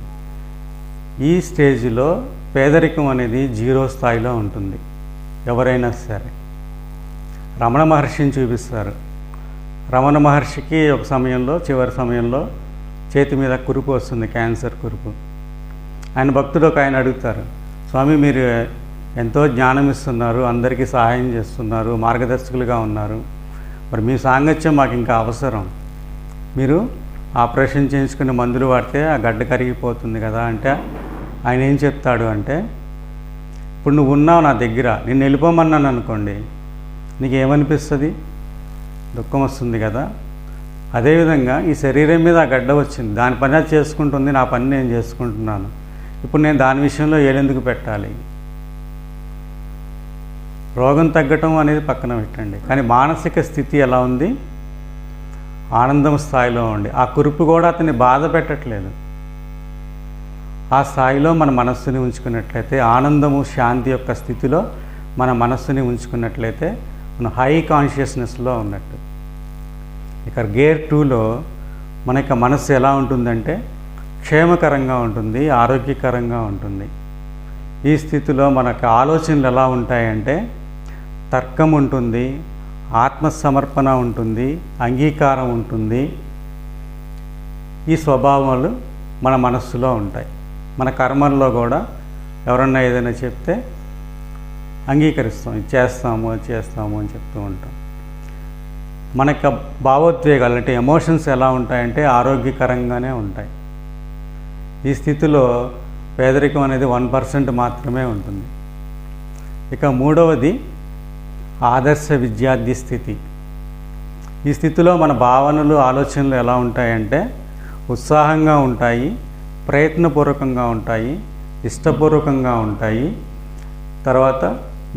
ఈ స్టేజ్లో పేదరికం అనేది 0 స్థాయిలో ఉంటుంది. ఎవరైనా సరే రమణ మహర్షిని చూపిస్తారు. రమణ మహర్షికి ఒక సమయంలో, చివరి సమయంలో చేతి మీద కురుపు వస్తుంది, క్యాన్సర్ కురుపు. ఆయన భక్తుడు ఒక ఆయన అడుగుతారు, స్వామి మీరు ఎంతో జ్ఞానం ఇస్తున్నారు, అందరికీ సహాయం చేస్తున్నారు, మార్గదర్శకులుగా ఉన్నారు, మరి మీ సాంగత్యం మాకు ఇంకా అవసరం, మీరు ఆపరేషన్ చేయించుకుని మందులు వాడితే ఆ గడ్డ కరిగిపోతుంది కదా అంటే ఆయన ఏం చెప్తాడు అంటే, ఇప్పుడు నువ్వు ఉన్నావు నా దగ్గర, నేను వెళ్ళిపోమన్నాను అనుకోండి, నీకు ఏమనిపిస్తుంది? దుఃఖం వస్తుంది కదా. అదేవిధంగా ఈ శరీరం మీద ఆ గడ్డ వచ్చింది, దాని పని అది చేసుకుంటుంది, నా పని నేను చేసుకుంటున్నాను, ఇప్పుడు నేను దాని విషయంలో ఏలెందుకు పెట్టాలి? రోగం తగ్గటం అనేది పక్కన పెట్టండి, కానీ మానసిక స్థితి ఎలా ఉంది? ఆనందం స్థాయిలో ఉండి ఆ కురుపు కూడా అతన్ని బాధ పెట్టట్లేదు. ఆ స్థాయిలో మన మనస్సుని ఉంచుకున్నట్లయితే, ఆనందము, శాంతి యొక్క స్థితిలో మన మనస్సుని ఉంచుకున్నట్లయితే మనం హై కాన్షియస్నెస్లో ఉన్నట్టు. ఇక గేర్ 2లో మన యొక్క మనస్సు ఎలా ఉంటుందంటే క్షేమకరంగా ఉంటుంది, ఆరోగ్యకరంగా ఉంటుంది. ఈ స్థితిలో మనకు ఆలోచనలు ఎలా ఉంటాయంటే తర్కం ఉంటుంది, ఆత్మసమర్పణ ఉంటుంది, అంగీకారం ఉంటుంది. ఈ స్వభావాలు మన మనస్సులో ఉంటాయి. మన కర్మల్లో కూడా ఎవరన్నా ఏదైనా చెప్తే అంగీకరిస్తాం, ఇది చేస్తాము, అది చేస్తాము అని చెప్తూ ఉంటాం. మన యొక్క భావోద్వేగాలు అంటే ఎమోషన్స్ ఎలా ఉంటాయంటే ఆరోగ్యకరంగానే ఉంటాయి. ఈ స్థితిలో పేదరికం అనేది 1% మాత్రమే ఉంటుంది. ఇక 3వది ఆదర్శ విద్యార్థి స్థితి. ఈ స్థితిలో మన భావనలు, ఆలోచనలు ఎలా ఉంటాయంటే ఉత్సాహంగా ఉంటాయి, ప్రయత్నపూర్వకంగా ఉంటాయి, ఇష్టపూర్వకంగా ఉంటాయి, తర్వాత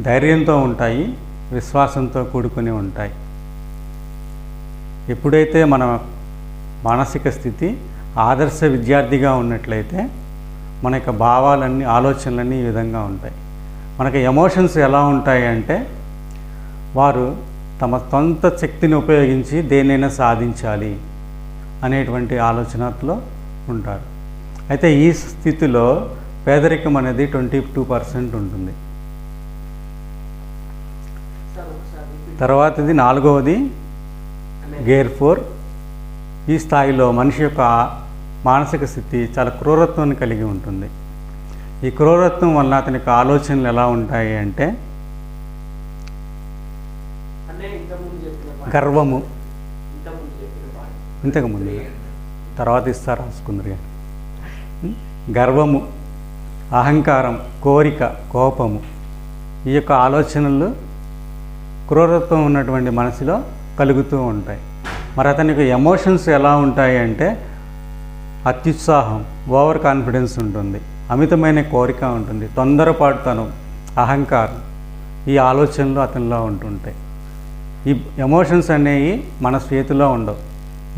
ధైర్యంతో ఉంటాయి, విశ్వాసంతో కూడుకుని ఉంటాయి. ఎప్పుడైతే మన మానసిక స్థితి ఆదర్శ విద్యార్థిగా ఉన్నట్లయితే మన యొక్క భావాలన్నీ, ఆలోచనలన్నీ ఈ విధంగా ఉంటాయి. మనకి ఎమోషన్స్ ఎలా ఉంటాయి అంటే వారు తమ సొంత శక్తిని ఉపయోగించి దేన్నైనా సాధించాలి అనేటువంటి ఆలోచనలో ఉంటారు. అయితే ఈ స్థితిలో పేదరికం అనేది 22% ఉంటుంది. తర్వాతది 4వది గేర్ 4. ఈ స్థాయిలో మనిషి యొక్క మానసిక స్థితి చాలా క్రూరత్వాన్ని కలిగి ఉంటుంది. ఈ క్రూరత్వం వల్ల అతనికి ఆలోచనలు ఎలా ఉంటాయి అంటే గర్వము, ఇంతకుముందు తర్వాత ఇస్తారు రాసుకుందరు, గర్వము, అహంకారం, కోరిక, కోపము, ఈ యొక్క ఆలోచనలు క్రూరత్వం ఉన్నటువంటి మనసులో కలుగుతూ ఉంటాయి. మరి అతనికి ఎమోషన్స్ ఎలా ఉంటాయి అంటే అత్యుత్సాహం, ఓవర్ కాన్ఫిడెన్స్ ఉంటుంది, అమితమైన కోరిక ఉంటుంది, తొందరపాటుతనం, అహంకారం, ఈ ఆలోచనలు అతనిలో ఉంటుంటాయి. ఈ ఎమోషన్స్ అనేవి మన చేతిలో ఉండవు.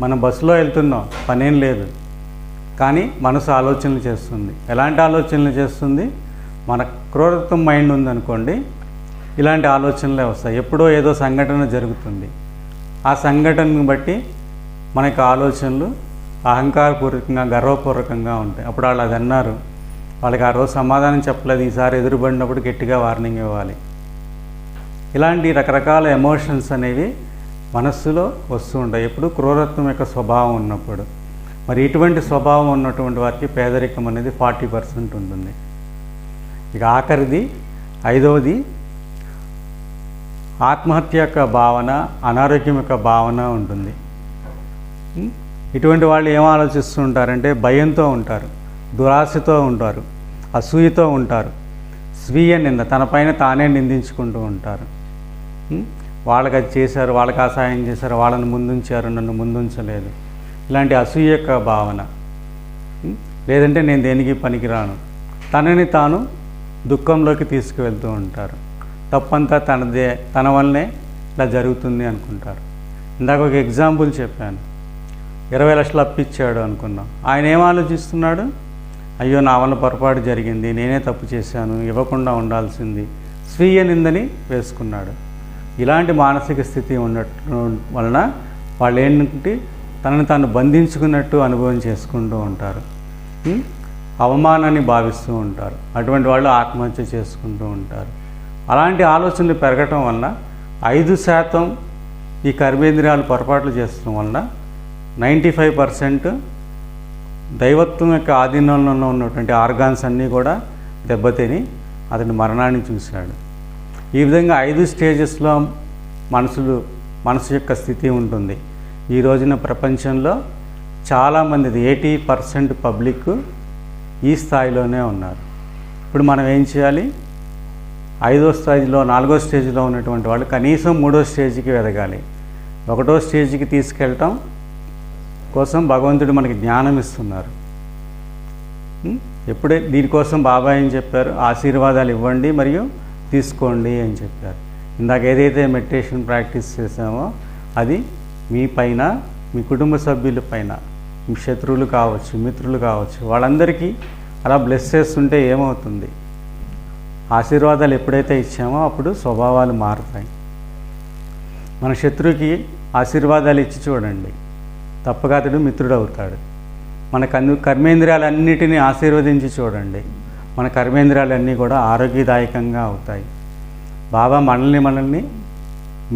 మనం బస్సులో వెళ్తున్నాం, పనేం లేదు, కానీ మనసు ఆలోచనలు చేస్తుంది. ఎలాంటి ఆలోచనలు చేస్తుంది? మన క్రూరత్వం మైండ్ ఉందనుకోండి, ఇలాంటి ఆలోచనలే వస్తాయి. ఎప్పుడో ఏదో సంఘటన జరుగుతుంది, ఆ సంఘటనను బట్టి మనకు ఆలోచనలు అహంకారపూర్వకంగా, గర్వపూర్వకంగా ఉంటాయి. అప్పుడు వాళ్ళు అది అన్నారు, వాళ్ళకి ఆ రోజు సమాధానం చెప్పలేదు, ఈసారి ఎదురుపడినప్పుడు గట్టిగా వార్నింగ్ ఇవ్వాలి. ఇలాంటి రకరకాల ఎమోషన్స్ అనేవి మనస్సులో వస్తూ ఉంటాయి ఎప్పుడు క్రూరత్వం యొక్క స్వభావం ఉన్నప్పుడు. మరి ఇటువంటి స్వభావం ఉన్నటువంటి వారికి పేదరికం అనేది 40% ఉంటుంది. ఇక ఆఖరిది 5వది ఆత్మహత్య యొక్క భావన, అనారోగ్యం యొక్క భావన ఉంటుంది. ఇటువంటి వాళ్ళు ఏం ఆలోచిస్తూ ఉంటారంటే భయంతో ఉంటారు, దురాశతో ఉంటారు, అసూయతో ఉంటారు, స్వీయ నింద, తనపైన తానే నిందించుకుంటూ ఉంటారు, వాళ్ళకి అది చేశారు, వాళ్ళకి ఆ సాయం చేశారు, వాళ్ళని ముందుంచారు, నన్ను ముందుంచలేదు, ఇలాంటి అసూయ యొక్క భావన. లేదంటే నేను దేనికి పనికిరాను, తనని తాను దుఃఖంలోకి తీసుకువెళ్తూ ఉంటారు. తప్పంతా తనదే, తన వల్లనే ఇలా జరుగుతుంది అనుకుంటారు. ఇందాక ఒక ఎగ్జాంపుల్ చెప్పాను, 20 లక్షలు అప్పిచ్చాడు అనుకున్నాం. ఆయన ఏం ఆలోచిస్తున్నాడు? అయ్యో నా వల్ల పొరపాటు జరిగింది, నేనే తప్పు చేశాను, ఇవ్వకుండా ఉండాల్సింది, స్వీయ నిందని వేసుకున్నాడు. ఇలాంటి మానసిక స్థితి ఉండటం వలన వాళ్ళు ఏంటంటే తనని తాను బంధించుకున్నట్టు అనుభవం చేసుకుంటూ ఉంటారు, అవమానాన్ని భావిస్తూ ఉంటారు. అటువంటి వాళ్ళు ఆత్మహత్య చేసుకుంటూ ఉంటారు. అలాంటి ఆలోచనలు పెరగటం వలన 5% ఈ కర్మేంద్రియాలు పొరపాట్లు చేస్తడం వలన 95% దైవత్వం యొక్క ఆధీనంలో ఉన్నటువంటి ఆర్గాన్స్ అన్నీ కూడా దెబ్బతిని అతని మరణాన్ని చూశాడు. ఈ విధంగా 5 స్టేజెస్లో మనసు యొక్క స్థితి ఉంటుంది. ఈ రోజున ప్రపంచంలో చాలామంది 80% పబ్లిక్ ఈ స్థాయిలోనే ఉన్నారు. ఇప్పుడు మనం ఏం చేయాలి? 5వ స్థాయిలో 4వ స్టేజ్లో ఉన్నటువంటి వాళ్ళు కనీసం 3వ స్టేజ్కి ఎదగాలి. 1వ స్టేజ్కి తీసుకెళ్ళటం కోసం భగవంతుడు మనకి జ్ఞానం ఇస్తున్నారు. ఎప్పుడే దీనికోసం బాబా ఏం చెప్పారు? ఆశీర్వాదాలు ఇవ్వండి మరియు తీసుకోండి అని చెప్పారు. ఇందాక ఏదైతే మెడిటేషన్ ప్రాక్టీస్ చేసామో అది మీ పైన, మీ కుటుంబ సభ్యుల పైన, మీ శత్రువులు కావచ్చు, మిత్రులు కావచ్చు, వాళ్ళందరికీ అలా బ్లెస్ చేస్తుంటే ఏమవుతుంది? ఆశీర్వాదాలు ఎప్పుడైతే ఇచ్చామో అప్పుడు స్వభావాలు మారుతాయి. మన శత్రువుకి ఆశీర్వాదాలు ఇచ్చి చూడండి, తప్పగా అతడు మిత్రుడు అవుతాడు. మన కర్మేంద్రియాలన్నిటినీ ఆశీర్వదించి చూడండి, మన కర్మేంద్రియాలన్నీ కూడా ఆరోగ్యదాయకంగా అవుతాయి. బాబా మనల్ని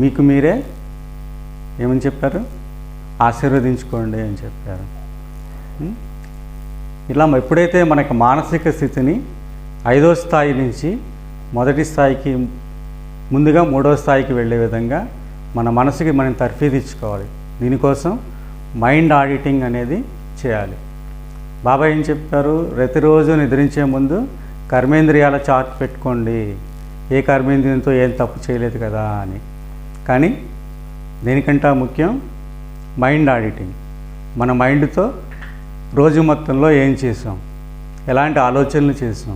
మీకు మీరే ఏమని చెప్పారు? ఆశీర్వదించుకోండి అని చెప్పారు. ఇలా ఎప్పుడైతే మనకు మానసిక స్థితిని 5వ స్థాయి నుంచి మొదటి స్థాయికి ముందుగా 3వ స్థాయికి వెళ్ళే విధంగా మన మనసుకి మనం తర్ఫీదిచ్చుకోవాలి. దీనికోసం మైండ్ ఆడిటింగ్ అనేది చేయాలి. బాబా ఏం చెప్పారు? ప్రతిరోజు నిద్రించే ముందు కర్మేంద్రియాల చార్ట్ పెట్టుకోండి, ఏ కర్మేంద్రియంతో ఏం తప్పు చేయలేదు కదా అని. కానీ దేనికంటే ముఖ్యం మైండ్ ఆడిటింగ్. మన మైండ్తో రోజు మొత్తంలో ఏం చేసాం, ఎలాంటి ఆలోచనలు చేసాం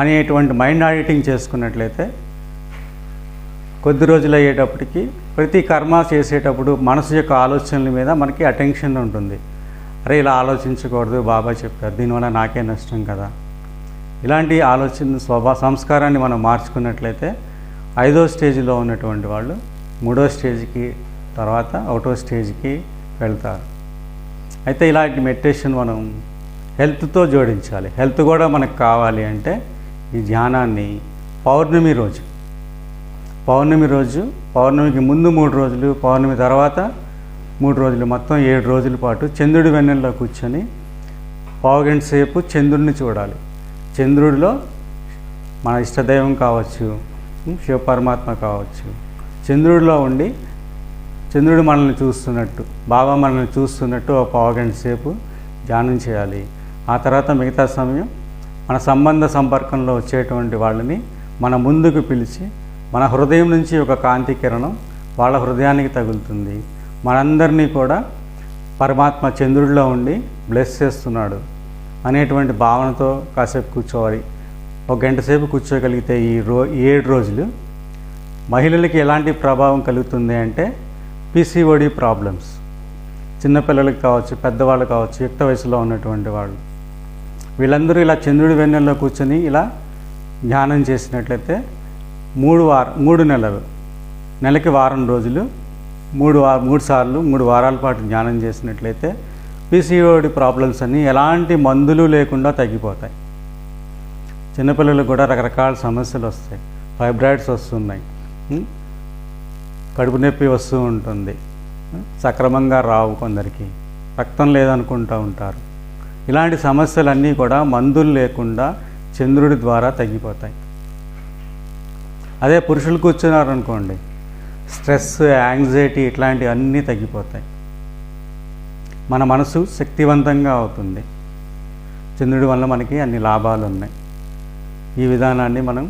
అనేటువంటి మైండ్ ఆడిటింగ్ చేసుకున్నట్లయితే కొద్ది రోజులు అయ్యేటప్పటికి ప్రతి కర్మ చేసేటప్పుడు మనసు యొక్క ఆలోచనల మీద మనకి అటెన్షన్ ఉంటుంది. అరే ఇలా ఆలోచించకూడదు, బాబా చెప్పారు, దీనివల్ల నాకే నష్టం కదా. ఇలాంటి ఆలోచన సంస్కారాన్ని మనం మార్చుకున్నట్లయితే 5వ స్టేజ్లో ఉన్నటువంటి వాళ్ళు 3వ స్టేజ్కి తర్వాత 1వ స్టేజ్కి వెళ్తారు. అయితే ఇలాంటి మెడిటేషన్ మనం హెల్త్తో జోడించాలి. హెల్త్ కూడా మనకు కావాలి అంటే ఈ ధ్యానాన్ని పౌర్ణమి రోజు, పౌర్ణమికి ముందు 3 రోజులు, పౌర్ణమి తర్వాత 3 రోజులు, మొత్తం 7 రోజుల పాటు చంద్రుడి వెన్నెల్లో కూర్చొని పావుగంట సేపు చంద్రుడిని చూడాలి. చంద్రుడిలో మన ఇష్టదైవం కావచ్చు, శివ పరమాత్మ కావచ్చు, చంద్రుడిలో ఉండి చంద్రుడు మనల్ని చూస్తున్నట్టు, బాబా మనల్ని చూస్తున్నట్టు ఒక పావుగంట సేపు ధ్యానం చేయాలి. ఆ తర్వాత మిగతా సమయం మన సంబంధ సంపర్కంలో వచ్చేటువంటి వాళ్ళని మన ముందుకు పిలిచి మన హృదయం నుంచి ఒక కాంతి కిరణం వాళ్ళ హృదయానికి తగులుతుంది. మనందరినీ కూడా పరమాత్మ చంద్రుడిలో ఉండి బ్లెస్ చేస్తున్నాడు అనేటువంటి భావనతో కాసేపు కూర్చోవాలి. 1 గంట సేపు కూర్చోగలిగితే ఈ 7 రోజులు మహిళలకి ఎలాంటి ప్రభావం కలుగుతుంది అంటే పీసీఓడి ప్రాబ్లమ్స్, చిన్నపిల్లలకి కావచ్చు, పెద్దవాళ్ళు కావచ్చు, యుక్త వయసులో ఉన్నటువంటి వాళ్ళు, వీళ్ళందరూ ఇలా చంద్రుడి వెన్నెల్లో కూర్చొని ఇలా ధ్యానం చేసినట్లయితే 3 నెలలు, నెలకి వారం రోజులు 3 సార్లు 3 వారాల పాటు ధ్యానం చేసినట్లయితే పీసీఓడి ప్రాబ్లమ్స్ అన్నీ ఎలాంటి మందులు లేకుండా తగ్గిపోతాయి. చిన్నపిల్లలకు కూడా రకరకాల సమస్యలు వస్తాయి, ఫైబ్రాయిడ్స్ వస్తున్నాయి, కడుపు నొప్పి వస్తూ ఉంటుంది, సక్రమంగా రావు, కొందరికి రక్తం లేదనుకుంటూ ఉంటారు. ఇలాంటి సమస్యలన్నీ కూడా మందులు లేకుండా చంద్రుడి ద్వారా తగ్గిపోతాయి. అదే పురుషులు కూర్చున్నారనుకోండి, స్ట్రెస్, యాంగ్జైటీ ఇట్లాంటివన్నీ తగ్గిపోతాయి. మన మనసు శక్తివంతంగా అవుతుంది. చంద్రుడి వల్ల మనకి అన్ని లాభాలు ఉన్నాయి. ఈ విధానాన్ని మనం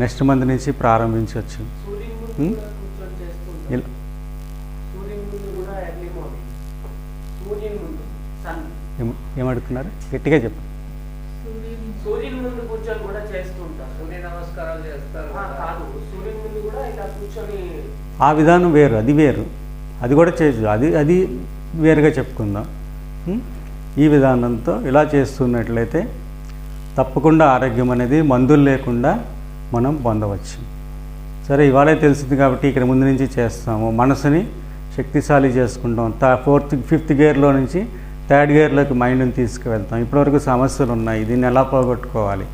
నెక్స్ట్ మంత్ నుంచి ప్రారంభించవచ్చు. ఏమడుగుతున్నారు? గట్టిగా చెప్పు. సూర్యుని ముందు కూర్చొని కూడా చేస్తుంటారు. సూర్య నమస్కారాలు చేస్తారు. కాదు, సూర్యుని ముందు కూడా ఇలా కూర్చొని ఆ విధానం వేరు, అది వేరు, అది కూడా చేయొచ్చు. అది వేరుగా చెప్పుకుందాం. ఈ విధానంతో ఇలా చేస్తున్నట్లయితే తప్పకుండా ఆరోగ్యం అనేది మందులు లేకుండా మనం పొందవచ్చు. సరే, ఇవాళే తెలిసింది కాబట్టి ఇక్కడ ముందు నుంచి చేస్తాము. మనసుని శక్తిశాలి చేసుకుంటాం. 4th 5th గేర్లో నుంచి 3rd గేర్లోకి మైండ్ని తీసుకువెళ్తాం. ఇప్పటివరకు సమస్యలు ఉన్నాయి, దీన్ని ఎలా పోగొట్టుకోవాలి,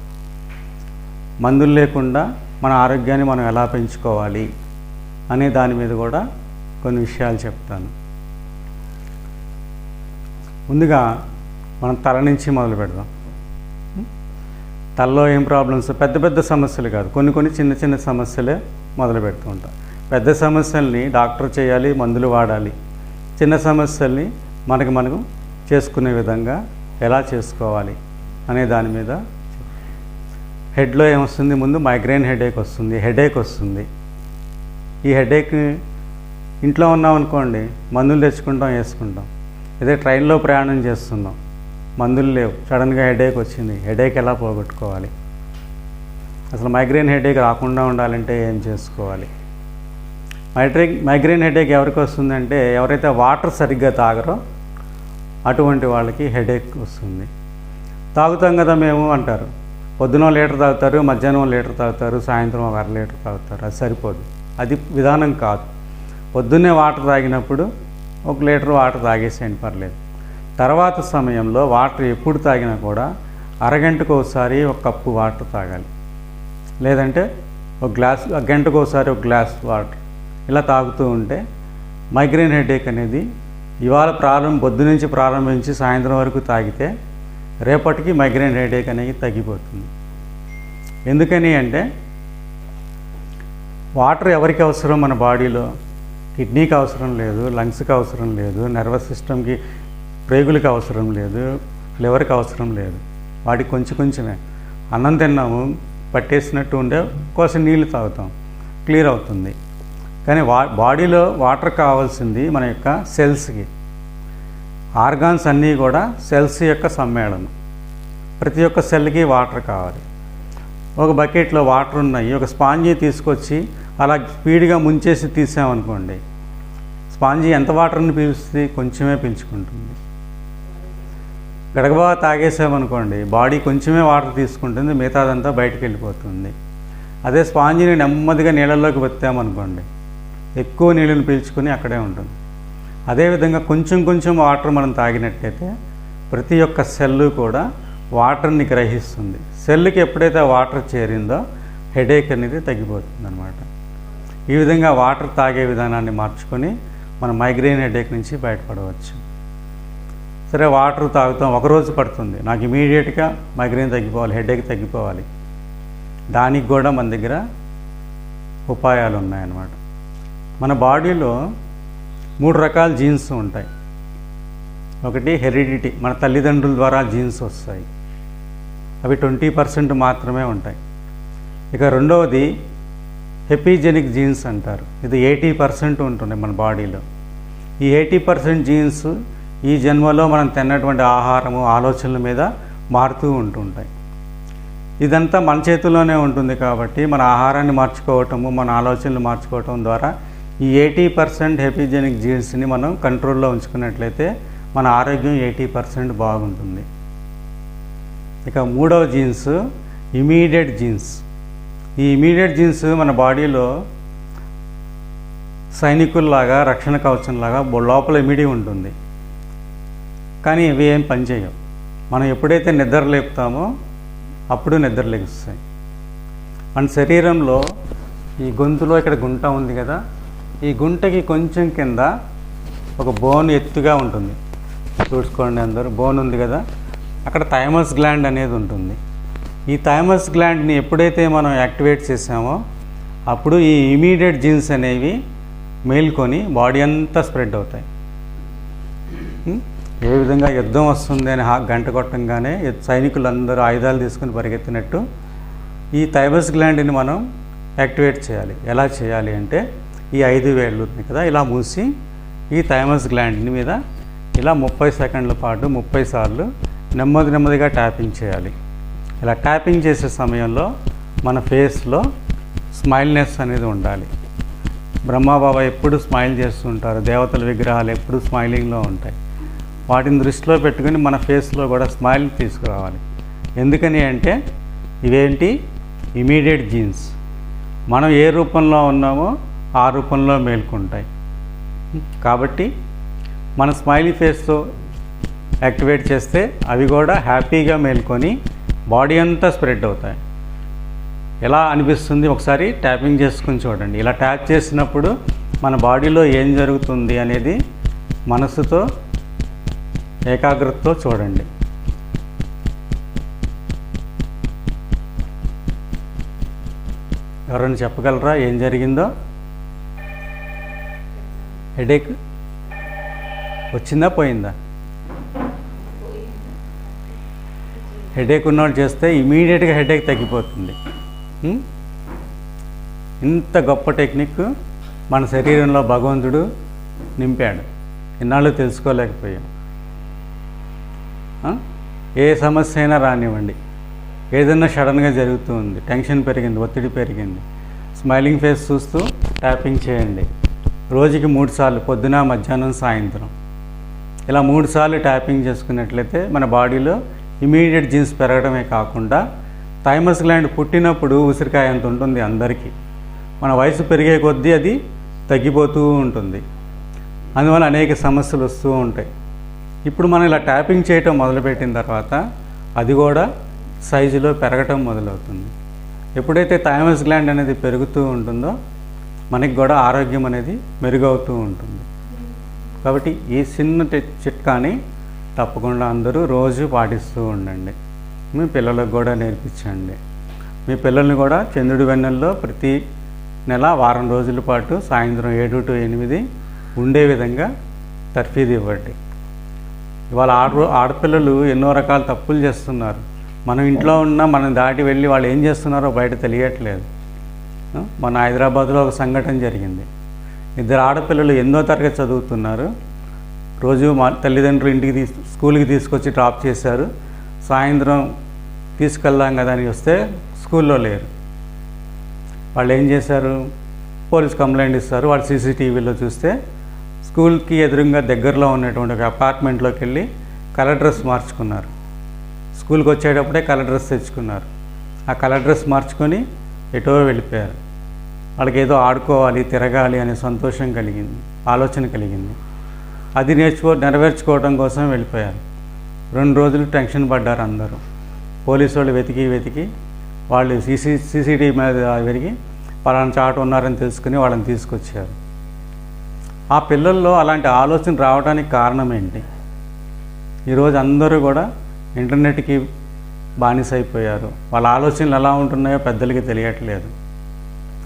మందులు లేకుండా మన ఆరోగ్యాన్ని మనం ఎలా పెంచుకోవాలి అనే దాని మీద కూడా కొన్ని విషయాలు చెప్తాను. ముందుగా మనం తల నుంచి మొదలు పెడదాం. తలలో ఏం ప్రాబ్లమ్స్, పెద్ద పెద్ద సమస్యలు కాదు, కొన్ని చిన్న చిన్న సమస్యలే మొదలు పెడుతూ ఉంటాం. పెద్ద సమస్యల్ని డాక్టర్ చేయాలి, మందులు వాడాలి. చిన్న సమస్యల్ని మనకు చేసుకునే విధంగా ఎలా చేసుకోవాలి అనే దాని మీద. హెడ్లో ఏమొస్తుంది? ముందు మైగ్రేన్ హెడేక్ వస్తుంది. ఈ హెడేక్ ఇంట్లో ఉన్నాం అనుకోండి, మందులు తెచ్చుకుంటాం, వేసుకుంటాం. అదే ట్రైన్లో ప్రయాణం చేస్తున్నాం, మందులు లేవు, సడన్గా హెడేక్ వచ్చింది. హెడేక్ ఎలా పోగొట్టుకోవాలి? అసలు మైగ్రేన్ హెడేక్ రాకుండా ఉండాలంటే ఏం చేసుకోవాలి? మైగ్రేన్ హెడేక్ ఎవరికి వస్తుందంటే ఎవరైతే వాటర్ సరిగ్గా తాగరో అటువంటి వాళ్ళకి హెడేక్ వస్తుంది. తాగుతాం కదా మేము అంటారు. పొద్దున లీటర్ తాగుతారు, మధ్యాహ్నం లీటర్ తాగుతారు, సాయంత్రం 1/2 లీటర్ తాగుతారు. అది సరిపోదు, అది విధానం కాదు. పొద్దున్నే వాటర్ తాగినప్పుడు 1 లీటర్ వాటర్ తాగేసేయండి, పర్లేదు. తర్వాత సమయంలో వాటర్ ఎప్పుడు తాగినా కూడా అరగంటకు ఒకసారి 1 కప్పు వాటర్ తాగాలి. లేదంటే 1 గ్లాస్, గంటకు ఒకసారి 1 గ్లాస్ వాటర్ ఇలా తాగుతూ ఉంటే మైగ్రేన్ హెడేక్ అనేది ఇవాళ పొద్దు నుంచి ప్రారంభించి సాయంత్రం వరకు తాగితే రేపటికి మైగ్రేన్ హెడేక్ అనేది తగ్గిపోతుంది. ఎందుకని అంటే వాటర్ ఎవరికి అవసరం? మన బాడీలో కిడ్నీకి అవసరం లేదు, లంగ్స్కి అవసరం లేదు, నర్వస్ సిస్టమ్కి, ప్రేగులకి అవసరం లేదు, లివర్కి అవసరం లేదు. వాటికి కొంచెమే. అన్నం తిన్నాము, పట్టేసినట్టు ఉండే కోసం నీళ్ళు తాగుతాం, క్లియర్ అవుతుంది. కానీ బాడీలో వాటర్ కావాల్సింది మన యొక్క సెల్స్కి. ఆర్గాన్స్ అన్నీ కూడా సెల్స్ యొక్క సమ్మేళనం. ప్రతి ఒక్క సెల్కి వాటర్ కావాలి. ఒక బకెట్లో వాటర్ ఉన్నాయి, ఒక స్పాంజీ తీసుకొచ్చి అలా స్పీడ్గా ముంచేసి తీసామనుకోండి, స్పాంజీ ఎంత వాటర్ని పీలుస్తుంది? కొంచెమే పీల్చుకుంటుంది. గడగబా తాగేసామనుకోండి, బాడీ కొంచెమే వాటర్ తీసుకుంటుంది, మిగతాదంతా బయటికి వెళ్ళిపోతుంది. అదే స్పాంజీని నెమ్మదిగా నీళ్ళల్లోకి పెట్టామనుకోండి, ఎక్కువ నీళ్ళని పీల్చుకొని అక్కడే ఉంటుంది. అదేవిధంగా కొంచెం వాటర్ మనం తాగినట్టయితే ప్రతి ఒక్క సెల్లు కూడా వాటర్ని గ్రహిస్తుంది. సెల్లుకి ఎప్పుడైతే వాటర్ చేరిందో హెడేక్ అనేది తగ్గిపోతుంది అన్నమాట. ఈ విధంగా వాటర్ తాగే విధానాన్ని మార్చుకొని మన మైగ్రేన్ హెడేక్ నుంచి బయటపడవచ్చు. సరే, వాటర్ తాగుతాం, ఒకరోజు పడుతుంది, నాకు ఇమీడియట్గా మైగ్రేన్ తగ్గిపోవాలి, హెడేక్ తగ్గిపోవాలి. దానికి కూడా మన దగ్గర ఉపాయాలు ఉన్నాయన్నమాట. మన బాడీలో 3 రకాల జీన్స్ ఉంటాయి. ఒకటి హెరిడిటీ, మన తల్లిదండ్రుల ద్వారా జీన్స్ వస్తాయి, అవి 20% మాత్రమే ఉంటాయి. ఇక రెండవది ఎపిజెనిక్ జీన్స్ అంటారు, ఇది 80% ఉంటుంది మన బాడీలో. ఈ 80% జీన్స్ ఈ జన్మలో మనం తిన్నటువంటి ఆహారము, ఆలోచనల మీద మారుతూ ఉంటుంటాయి. ఇదంతా మన చేతుల్లోనే ఉంటుంది కాబట్టి మన ఆహారాన్ని మార్చుకోవటము, మన ఆలోచనలు మార్చుకోవటం ద్వారా ఈ 80% ఎపిజెనిక్ జీన్స్ని మనం కంట్రోల్లో ఉంచుకున్నట్లయితే మన ఆరోగ్యం 80% బాగుంటుంది. ఇక మూడవ జీన్స్ ఇమీడియట్ జీన్స్. ఈ ఇమీడియట్ జీన్స్ మన బాడీలో సైనికుల్లాగా, రక్షణ కవచంలాగా లోపల ఇమిడి ఉంటుంది, కానీ ఇవి ఏం పనిచేయవు. మనం ఎప్పుడైతే నిద్ర లేపుతామో అప్పుడు నిద్ర లేస్తాయి. మన శరీరంలో ఈ గొంతులో ఇక్కడ గుంట ఉంది కదా, ఈ గుంటకి కొంచెం కింద ఒక బోన్ ఎత్తుగా ఉంటుంది, చూసుకోండి అందరూ, బోన్ ఉంది కదా, అక్కడ థైమస్ గ్లాండ్ అనేది ఉంటుంది. ఈ థైమస్ గ్లాండ్ని ఎప్పుడైతే మనం యాక్టివేట్ చేసామో అప్పుడు ఈ ఇమీడియట్ జీన్స్ అనేవి మేల్కొని బాడీ అంతా స్ప్రెడ్ అవుతాయి. ఏ విధంగా యుద్ధం వస్తుంది అని గంట కొట్టంగానే సైనికులందరూ ఆయుధాలు తీసుకుని పరిగెత్తినట్టు ఈ థైమస్ గ్లాండ్ని మనం యాక్టివేట్ చేయాలి. ఎలా చేయాలి అంటే ఈ 5 వేళ్ళు ఉన్నాయి కదా, ఇలా మూసి ఈ థైమస్ గ్లాండ్ మీద ఇలా 30 సెకండ్ల పాటు 30 సార్లు నెమ్మదిగా ట్యాపింగ్ చేయాలి. ఇలా ట్యాపింగ్ చేసే సమయంలో మన ఫేస్లో స్మైల్నెస్ అనేది ఉండాలి. బ్రహ్మాబాబా ఎప్పుడు స్మైల్ చేస్తుంటారు, దేవతల విగ్రహాలు ఎప్పుడు స్మైలింగ్లో ఉంటాయి. వాటిని దృష్టిలో పెట్టుకుని మన ఫేస్లో కూడా స్మైల్ తీసుకురావాలి. ఎందుకని అంటే ఇవేంటి, ఇమీడియట్ జీన్స్. మనం ఏ రూపంలో ఉన్నామో ఆ రూపంలో మేల్కొంటాయి. కాబట్టి మన స్మైలీ ఫేస్తో యాక్టివేట్ చేస్తే అవి కూడా హ్యాపీగా మేల్కొని బాడీ అంతా స్ప్రెడ్ అవుతాయి. ఎలా అనిపిస్తుంది ఒకసారి ట్యాపింగ్ చేసుకుని చూడండి. ఇలా ట్యాప్ చేసినప్పుడు మన బాడీలో ఏం జరుగుతుంది అనేది మనసుతో ఏకాగ్రతతో చూడండి. ఎవరైనా చెప్పగలరా ఏం జరిగిందో? హెడేక్ వచ్చిందా పోయిందా? హెడేక్ ఉన్నవాళ్ళు చేస్తే ఇమీడియట్గా హెడేక్ తగ్గిపోతుంది. ఇంత గొప్ప టెక్నిక్ మన శరీరంలో భగవంతుడు నింపాడు. ఇన్నాళ్ళు తెలుసుకోలేకపోయాం. ఏ సమస్య అయినా రానివ్వండి, ఏదైనా సడన్గా జరుగుతూ ఉంది, టెన్షన్ పెరిగింది, ఒత్తిడి పెరిగింది, స్మైలింగ్ ఫేస్ చూస్తూ ట్యాపింగ్ చేయండి. రోజుకి 3 సార్లు, పొద్దున, మధ్యాహ్నం, సాయంత్రం. ఇలా 3 సార్లు ట్యాపింగ్ చేసుకున్నట్లయితే మన బాడీలో ఇమీడియట్ జీన్స్ పెరగడమే కాకుండా థైమస్ గ్లాండ్ పుట్టినప్పుడు ఉసిరికాయ అంత ఉంటుంది అందరికీ. మన వయసు పెరిగే కొద్దీ అది తగ్గిపోతూ ఉంటుంది. అందువల్ల అనేక సమస్యలు వస్తూ ఉంటాయి. ఇప్పుడు మనం ఇలా ట్యాపింగ్ చేయటం మొదలుపెట్టిన తర్వాత అది కూడా సైజులో పెరగటం మొదలవుతుంది. ఎప్పుడైతే థైమస్ గ్లాండ్ అనేది పెరుగుతూ ఉంటుందో మనకి కూడా ఆరోగ్యం అనేది మెరుగవుతూ ఉంటుంది. కాబట్టి ఈ చిన్న చిట్కాని తప్పకుండా అందరూ రోజు పాటిస్తూ ఉండండి. మీ పిల్లలకు కూడా నేర్పించండి. మీ పిల్లల్ని కూడా చంద్రుడి వెన్నెల్లో ప్రతి నెల వారం రోజుల పాటు సాయంత్రం 7 to 8 ఉండే విధంగా తర్ఫీదు ఇవ్వండి. ఇవాళ ఆడపిల్లలు ఎన్నో రకాల తప్పులు చేస్తున్నారు. మనం ఇంట్లో ఉన్న మనం దాటి వెళ్ళి వాళ్ళు ఏం చేస్తున్నారో బయట తెలియట్లేదు. మన హైదరాబాద్లో ఒక సంఘటన జరిగింది. 2 ఆడపిల్లలు 8వ తరగతి చదువుతున్నారు. రోజు మా తల్లిదండ్రులు స్కూల్కి తీసుకొచ్చి డ్రాప్ చేశారు. సాయంత్రం తీసుకెళ్దాం కదా అని వస్తే స్కూల్లో లేరు. వాళ్ళు ఏం చేశారు, పోలీస్ కంప్లైంట్ ఇస్తారు. వాళ్ళు సీసీటీవీలో చూస్తే స్కూల్కి ఎదురుగా దగ్గరలో ఉన్నటువంటి ఒక అపార్ట్మెంట్లోకి వెళ్ళి కలర్ డ్రెస్ మార్చుకున్నారు. స్కూల్కి వచ్చేటప్పుడే కలర్ డ్రెస్ తెచ్చుకున్నారు. ఆ కలర్ డ్రెస్ మార్చుకొని ఎటో వెళ్ళిపోయారు. వాళ్ళకి ఏదో ఆడుకోవాలి, తిరగాలి అనే సంతోషం కలిగింది, ఆలోచన కలిగింది. అది నెరవేర్చుకోవడం కోసం వెళ్ళిపోయారు. 2 రోజులు టెన్షన్ పడ్డారు అందరూ. పోలీసు వాళ్ళు వెతికి వాళ్ళు సీసీటీవీ మీద వెతికి పలానా చాటు ఉన్నారని తెలుసుకుని వాళ్ళని తీసుకొచ్చారు. ఆ పిల్లల్లో అలాంటి ఆలోచన రావడానికి కారణం ఏంటి? ఈరోజు అందరూ కూడా ఇంటర్నెట్కి బానిసైపోయారు. వాళ్ళ ఆలోచనలు ఎలా ఉంటున్నాయో పెద్దలకి తెలియట్లేదు.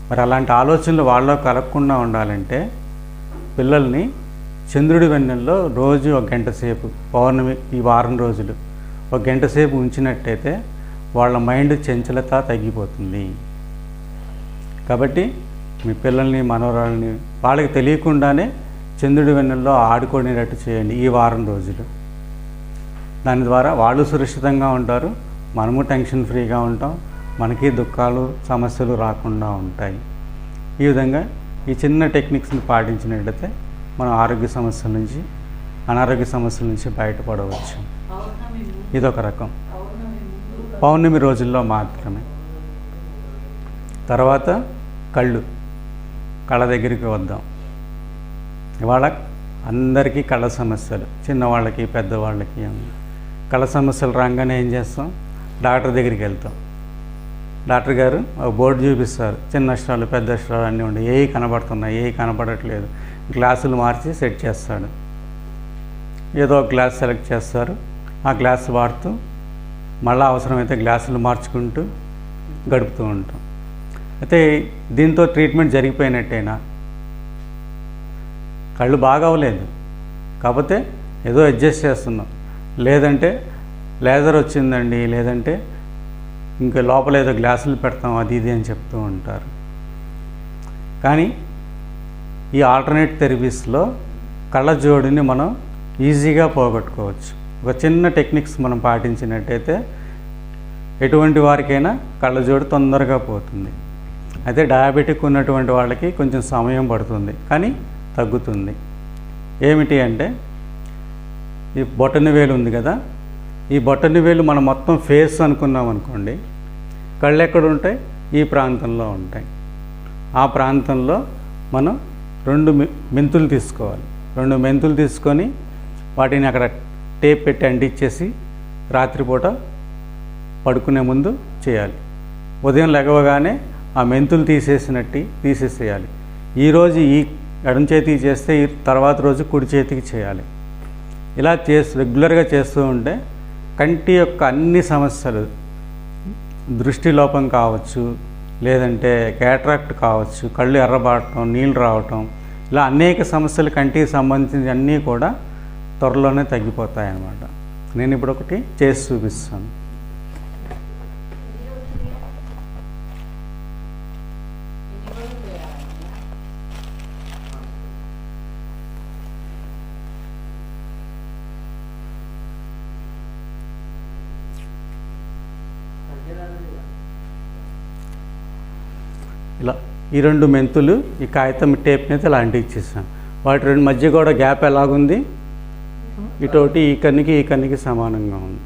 మరి అలాంటి ఆలోచనలు వాళ్ళలో కలగకుండా ఉండాలంటే పిల్లల్ని చంద్రుడి వెన్నెల్లో రోజు 1 గంట సేపు, పౌర్ణమి ఈ వారం రోజులు 1 గంట సేపు ఉంచినట్టయితే వాళ్ళ మైండ్ చంచలత తగ్గిపోతుంది. కాబట్టి మీ పిల్లల్ని, మనవరాళ్ళని వాళ్ళకి తెలియకుండానే చంద్రుడి వెన్నెల్లో ఆడుకునేటట్టు చేయండి ఈ వారం రోజులు. దాని ద్వారా వాళ్ళు సురక్షితంగా ఉంటారు, మనము టెన్షన్ ఫ్రీగా ఉంటాం, మనకి దుఃఖాలు, సమస్యలు రాకుండా ఉంటాయి. ఈ విధంగా ఈ చిన్న టెక్నిక్స్ని పాటించినట్లయితే మనం ఆరోగ్య సమస్యల నుంచి, అనారోగ్య సమస్యల నుంచి బయటపడవచ్చు. ఇదొక రకం, పౌర్ణమి రోజుల్లో మాత్రమే. తర్వాత కళ్ళ దగ్గరికి వద్దాం. ఇవాళ అందరికీ కళ్ళ సమస్యలు, చిన్నవాళ్ళకి, పెద్దవాళ్ళకి. కళ్ళ సమస్యలు రాగానే ఏం చేస్తాం, డాక్టర్ దగ్గరికి వెళ్తాం. డాక్టర్ గారు ఒక బోర్డు చూపిస్తారు, చిన్న అక్షరాలు, పెద్ద అక్షరాలు అన్నీ ఉంటాయి. ఏవి కనబడుతున్నాయి, ఏవి కనబడట్లేదు. గ్లాసులు మార్చి సెట్ చేస్తాడు. ఏదో ఒక గ్లాస్ సెలెక్ట్ చేస్తారు. ఆ గ్లాస్ వాడుతూ మళ్ళీ అవసరమైతే గ్లాసులు మార్చుకుంటూ గడుపుతూ ఉంటాం. అయితే దీంతో ట్రీట్మెంట్ జరిగిపోయినట్టేనా? కళ్ళు బాగా అవ్వలేదు, కాకపోతే ఏదో అడ్జస్ట్ చేస్తున్నాం. లేదంటే లేజర్ వచ్చిందండి, లేదంటే ఇంకా లోపల ఏదో గ్లాసులు పెడతాం అది ఇది అని చెప్తూ ఉంటారు. కానీ ఈ ఆల్టర్నేట్ థెరపీస్లో కళ్ళజోడుని మనం ఈజీగా పోగొట్టుకోవచ్చు. ఒక చిన్న టెక్నిక్స్ మనం పాటించినట్టయితే ఎటువంటి వారికైనా కళ్ళజోడు తొందరగా పోతుంది. అయితే డయాబెటిక్ ఉన్నటువంటి వాళ్ళకి కొంచెం సమయం పడుతుంది, కానీ తగ్గుతుంది. ఏమిటి అంటే ఈ బొటన వేలు ఉంది కదా, ఈ బొటన వేలు మనం మొత్తం ఫేస్ అనుకున్నాం అనుకోండి, కళ్ళు ఎక్కడ ఉంటాయి? ఈ ప్రాంతంలో ఉంటాయి. ఆ ప్రాంతంలో మనం 2 మెంతులు తీసుకోవాలి. 2 మెంతులు తీసుకొని వాటిని అక్కడ టేప్ పెట్టి అంటించేసి రాత్రిపూట పడుకునే ముందు చేయాలి. ఉదయం లెగవగానే ఆ మెంతులు తీసేసేయాలి. ఈరోజు ఈ ఎడమ చేతికి చేస్తే ఈ తర్వాత రోజు కుడి చేతికి చేయాలి. ఇలా రెగ్యులర్గా చేస్తూ ఉంటే కంటి యొక్క అన్ని సమస్యలు, దృష్టి లోపం కావచ్చు, లేదంటే క్యాటరాక్ట్ కావచ్చు, కళ్ళు ఎర్రబారటం, నీళ్ళు రావటం, ఇలా అనేక సమస్యలు కంటికి సంబంధించిన అన్నీ కూడా త్వరలోనే తగ్గిపోతాయి అన్నమాట. నేను ఇప్పుడు ఒకటి చేసి చూపిస్తాను. ఇలా ఈ 2 మెంతులు ఈ కాగితం టేప్ మీద ఇలా అంటించేసాను. వాటి 2 మధ్య కూడా గ్యాప్ ఎలాగుంది? ఇటోటి ఈ కన్నుకి సమానంగా ఉంది.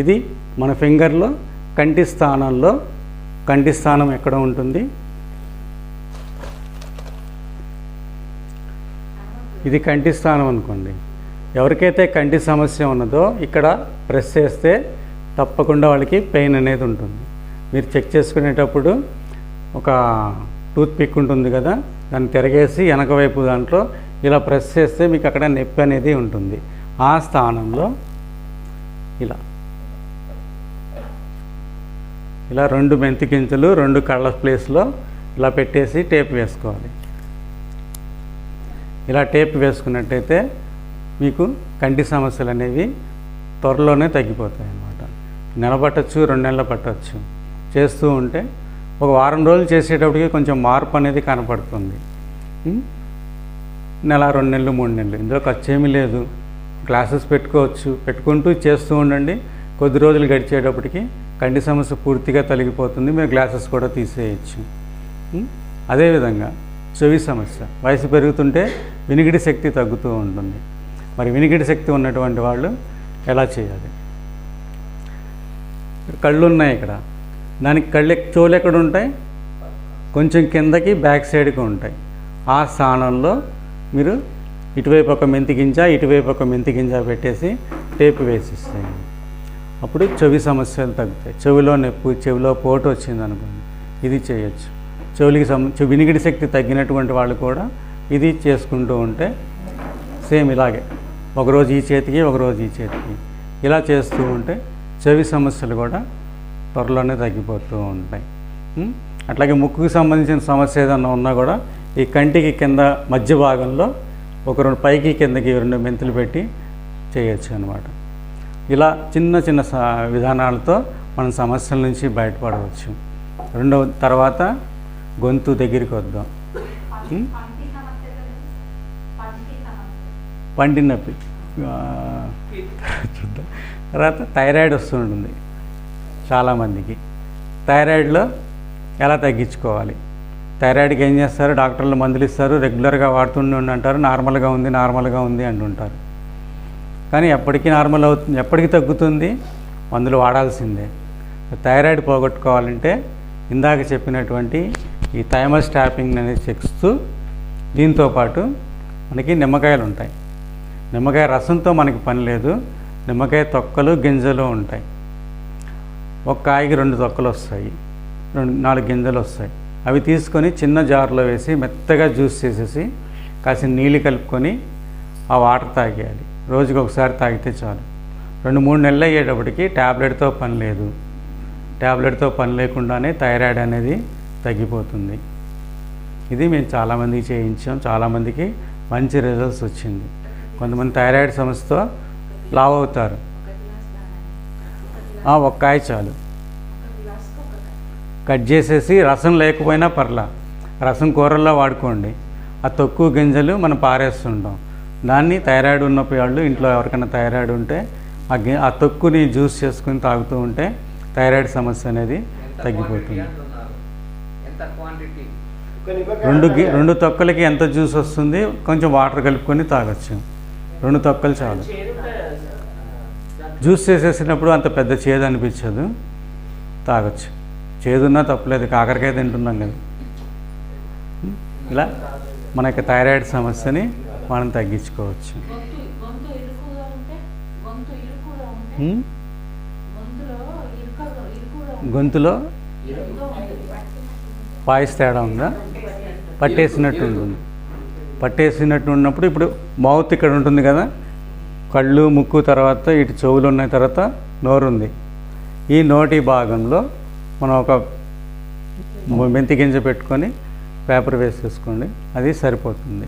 ఇది మన ఫింగర్లో కంటి స్థానంలో, కంటి స్థానం ఎక్కడ ఉంటుంది? ఇది కంటి స్థానం అనుకోండి. ఎవరికైతే కంటి సమస్య ఉన్నదో ఇక్కడ ప్రెస్ చేస్తే తప్పకుండా వాళ్ళకి పెయిన్ అనేది ఉంటుంది. మీరు చెక్ చేసుకునేటప్పుడు ఒక టూత్ పిక్ ఉంటుంది కదా, దాన్ని తిరగేసి వెనక వైపు దాంట్లో ఇలా ప్రెస్ చేస్తే మీకు అక్కడ నొప్పి అనేది ఉంటుంది. ఆ స్థానంలో ఇలా 2 మెంతి గింజలు 2 కళ్ళ ప్లేస్లో ఇలా పెట్టేసి టేప్ వేసుకోవాలి. ఇలా టేప్ వేసుకున్నట్టయితే మీకు కంటి సమస్యలు అనేవి త్వరలోనే తగ్గిపోతాయి అన్నమాట. నెల పట్టచ్చు, 2 నెలలు పట్టచ్చు. చేస్తూ ఉంటే ఒక వారం రోజులు చేసేటప్పటికి కొంచెం మార్పు అనేది కనపడుతుంది. నెల, 2 నెలలు, 3 నెలలు, ఇందులో ఖర్చు ఏమీ లేదు. క్లాసెస్ పెట్టుకుంటూ చేస్తూ ఉండండి. కొద్ది రోజులు గడిచేటప్పటికి కంటి సమస్య పూర్తిగా తొలగిపోతుంది. మీరు గ్లాసెస్ కూడా తీసేయచ్చు. అదేవిధంగా చెవి సమస్య, వయసు పెరుగుతుంటే వినికిడి శక్తి తగ్గుతూ ఉంటుంది. మరి వినికిడి శక్తి ఉన్నటువంటి వాళ్ళు ఎలా చేయాలి? కళ్ళు ఉన్నాయి ఇక్కడ, దానికి చెవులు ఎక్కడ ఉంటాయి? కొంచెం కిందకి బ్యాక్ సైడ్కి ఉంటాయి. ఆ స్థానంలో మీరు ఇటువైపు ఒక మెంతి గింజ, ఇటువైపు ఒక మెంతి గింజ పెట్టేసి టేపు వేసిస్తాయి. అప్పుడు చెవి సమస్యలు తగ్గుతాయి. చెవిలో నొప్పి, చెవిలో పోటు వచ్చింది అనుకోండి, ఇది చేయొచ్చు. వినికిడి శక్తి తగ్గినటువంటి వాళ్ళు కూడా ఇది చేసుకుంటూ ఉంటే సేమ్ ఇలాగే ఒకరోజు ఈ చేతికి, ఒకరోజు ఈ చేతికి ఇలా చేస్తూ ఉంటే చెవి సమస్యలు కూడా త్వరలోనే తగ్గిపోతూ ఉంటాయి. అట్లాగే ముక్కుకు సంబంధించిన సమస్య ఏదన్నా ఉన్నా కూడా ఈ కంటికి కింద మధ్య భాగంలో ఒక 2 పైకి కిందకి 2 మెంతులు పెట్టి చేయొచ్చు అన్నమాట. ఇలా చిన్న చిన్న విధానాలతో మనం సమస్యల నుంచి బయటపడవచ్చు. తర్వాత గొంతు దగ్గరికి వద్దాం. పంటి నొప్పి, చూద్దాం. తర్వాత థైరాయిడ్ వస్తూ ఉంటుంది చాలామందికి. థైరాయిడ్లో ఎలా తగ్గించుకోవాలి? థైరాయిడ్కి ఏం చేస్తారు? డాక్టర్లు మందులు ఇస్తారు, రెగ్యులర్గా వాడుతుండి అంటారు, నార్మల్గా ఉంది అంటుంటారు. కానీ ఎప్పటికీ నార్మల్ అవుతుంది, ఎప్పటికీ తగ్గుతుంది, మందులు వాడాల్సిందే. థైరాయిడ్ పోగొట్టుకోవాలంటే ఇందాక చెప్పినటువంటి ఈ థైమస్ ట్యాపింగ్ అనేది చేస్తూ, దీంతోపాటు మనకి నిమ్మకాయలు ఉంటాయి. నిమ్మకాయ రసంతో మనకి పని లేదు, నిమ్మకాయ తొక్కలు, గింజలు ఉంటాయి. ఒక కాయకి 2 తొక్కలు వస్తాయి, 4 గింజలు వస్తాయి. అవి తీసుకొని చిన్న జార్లో వేసి మెత్తగా జ్యూస్ చేసేసి కాసిన నీళ్ళు కలుపుకొని ఆ వాటర్ తాగేయాలి. రోజుకి ఒకసారి తాగితే చాలు. 2-3 నెలలు అయ్యేటప్పటికి ట్యాబ్లెట్తో పని లేదు. ట్యాబ్లెట్తో పని లేకుండానే థైరాయిడ్ అనేది తగ్గిపోతుంది. ఇది మేము చాలామందికి చేయించాం, చాలామందికి మంచి రిజల్ట్స్ వచ్చింది. కొంతమంది థైరాయిడ్ సమస్యతో లావు అవుతారు. 1 కాయ చాలు. కట్ చేసేసి రసం లేకపోయినా పర్లా, రసం కూరల్లో వాడుకోండి. ఆ తొక్కు గింజలు మనం పారేస్తుంటాం. దాన్ని థైరాయిడ్ ఉన్న వాళ్ళు ఇంట్లో ఎవరికైనా థైరాయిడ్ ఉంటే ఆ తొక్కుని జ్యూస్ చేసుకుని తాగుతూ ఉంటే థైరాయిడ్ సమస్య అనేది తగ్గిపోతుంది. రెండు తొక్కలకి ఎంత జ్యూస్ వస్తుంది, కొంచెం వాటర్ కలుపుకొని తాగొచ్చు. 2 తొక్కలు చాలు. జ్యూస్ చేసేసినప్పుడు అంత పెద్ద చేదు అనిపించదు, తాగొచ్చు. చేదున్నా తప్పలేదు, కాకరకాయ తింటున్నాం కదా. ఇలా మన యొక్క థైరాయిడ్ సమస్యని మనం తగ్గించుకోవచ్చు. గొంతులో వాయిస్ తేడా ఉందా? పట్టేసినట్టు ఉంటుంది. పట్టేసినట్టు ఉన్నప్పుడు ఇప్పుడు మౌత్ ఇక్కడ ఉంటుంది కదా, కళ్ళు ముక్కు తర్వాత ఇటు చెవులు ఉన్న తర్వాత నోరు ఉంది. ఈ నోటి భాగంలో మనం ఒక మెంతి గింజ పెట్టుకొని పేపర్ వేసేసుకోండి, అది సరిపోతుంది.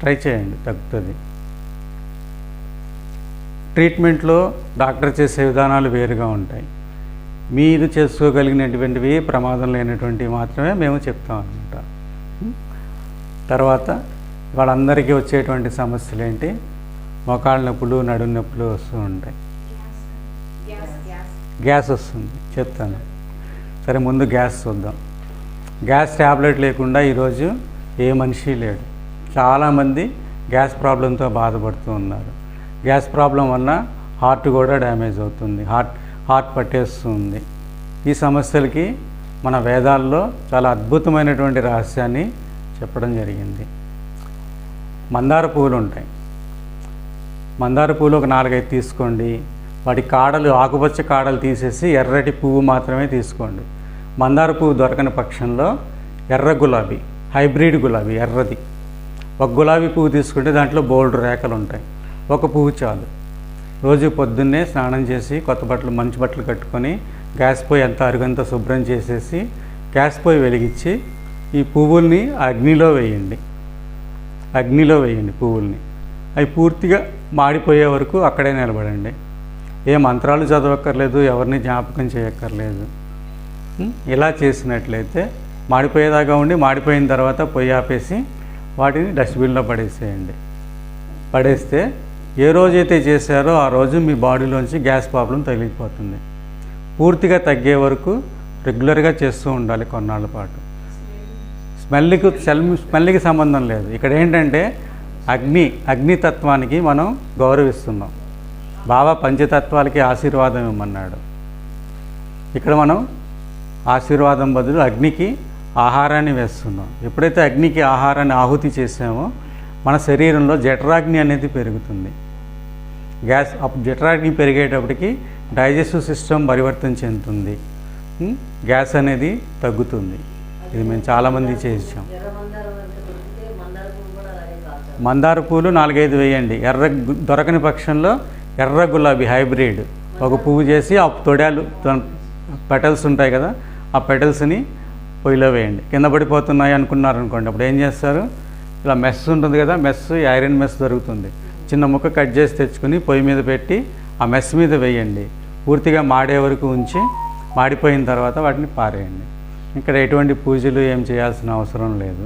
ట్రై చేయండి, తగ్గుతుంది. ట్రీట్మెంట్లో డాక్టర్ చేసే విధానాలు వేరుగా ఉంటాయి. మీరు చేసుకోగలిగినటువంటివి, ప్రమాదం లేనటువంటివి మాత్రమే మేము చెప్తాం అన్నమాట. తర్వాత వాళ్ళందరికీ వచ్చేటువంటి సమస్యలు ఏంటి? మోకాళ్ళ నొప్పులు, నడుము నొప్పులు వస్తూ ఉంటాయి. గ్యాస్ వస్తుంది, చెప్తాను. సరే, ముందు గ్యాస్ చూద్దాం. గ్యాస్ ట్యాబ్లెట్ లేకుండా ఈరోజు ఏ మనిషి లేడు. చాలామంది గ్యాస్ ప్రాబ్లంతో బాధపడుతూ ఉన్నారు. గ్యాస్ ప్రాబ్లం వల్ల హార్ట్ కూడా డ్యామేజ్ అవుతుంది, హార్ట్ పట్టేస్తుంది. ఈ సమస్యలకి మన వేదాల్లో చాలా అద్భుతమైనటువంటి రహస్యాన్ని చెప్పడం జరిగింది. మందార పువ్వులు ఉంటాయి. మందార పువ్వులు ఒక 4-5 తీసుకోండి. వాటి కాడలు, ఆకుపచ్చ కాడలు తీసేసి ఎర్రటి పువ్వు మాత్రమే తీసుకోండి. మందార పువ్వు దొరకని పక్షంలో ఎర్ర గులాబీ, హైబ్రిడ్ గులాబీ, ఎర్రది ఒక గులాబీ పువ్వు తీసుకుంటే దాంట్లో బోల్డ్ రేఖలు ఉంటాయి. ఒక పువ్వు చాలు. రోజు పొద్దున్నే స్నానం చేసి కొత్త బట్టలు, మంచి బట్టలు కట్టుకొని గ్యాస్ పొయ్యి అంతా అరుగంతా శుభ్రం చేసేసి గ్యాస్ పొయ్యి వెలిగించి ఈ పువ్వుల్ని అగ్నిలో వేయండి. పువ్వుల్ని. అవి పూర్తిగా మాడిపోయే వరకు అక్కడే నిలబడండి. ఏ మంత్రాలు చదవక్కర్లేదు, ఎవరిని జ్ఞాపకం చేయక్కర్లేదు. ఇలా చేసినట్లయితే మాడిపోయేదాకా ఉండి, మాడిపోయిన తర్వాత పొయ్యి ఆపేసి వాటిని డస్ట్బిన్లో పడేస్తే ఏ రోజైతే చేశారో ఆ రోజు మీ బాడీలోంచి గ్యాస్ ప్రాబ్లం తగిలిపోతుంది. పూర్తిగా తగ్గే వరకు రెగ్యులర్గా చేస్తూ ఉండాలి కొన్నాళ్ళ పాటు. స్మెల్కి సంబంధం లేదు. ఇక్కడ ఏంటంటే అగ్నితత్వానికి మనం గౌరవిస్తున్నాం. బాబా పంచతత్వాలకి ఆశీర్వాదం ఇవ్వమన్నాడు. ఇక్కడ మనం ఆశీర్వాదం బదులు అగ్నికి ఆహారాన్ని వేస్తున్నాం. ఎప్పుడైతే అగ్నికి ఆహారాన్ని ఆహుతి చేసామో మన శరీరంలో జఠరాగ్ని అనేది పెరుగుతుంది. జఠరాగ్ని పెరిగేటప్పటికి డైజెస్టివ్ సిస్టమ్ పరివర్తన చెందుతుంది, గ్యాస్ అనేది తగ్గుతుంది. ఇది మేము చాలామంది చేసాం. మందార పూలు 4-5 వేయండి. దొరకని పక్షంలో ఎర్ర గులాబీ హైబ్రిడ్ ఒక పువ్వు చేసి ఆ తొడాలు, పెటల్స్ ఉంటాయి కదా, ఆ పెటల్స్ని పొయ్యిలో వేయండి. కింద పడిపోతున్నాయి అనుకున్నారనుకోండి, అప్పుడు ఏం చేస్తారు? ఇలా మెస్ ఉంటుంది కదా, ఐరన్ మెస్ దొరుకుతుంది. చిన్న ముక్క కట్ చేసి తెచ్చుకొని పొయ్యి మీద పెట్టి ఆ మెస్ మీద వేయండి. పూర్తిగా మాడే వరకు ఉంచి మాడిపోయిన తర్వాత వాటిని పారేయండి. ఇక్కడ ఎటువంటి పూజలు ఏం చేయాల్సిన అవసరం లేదు.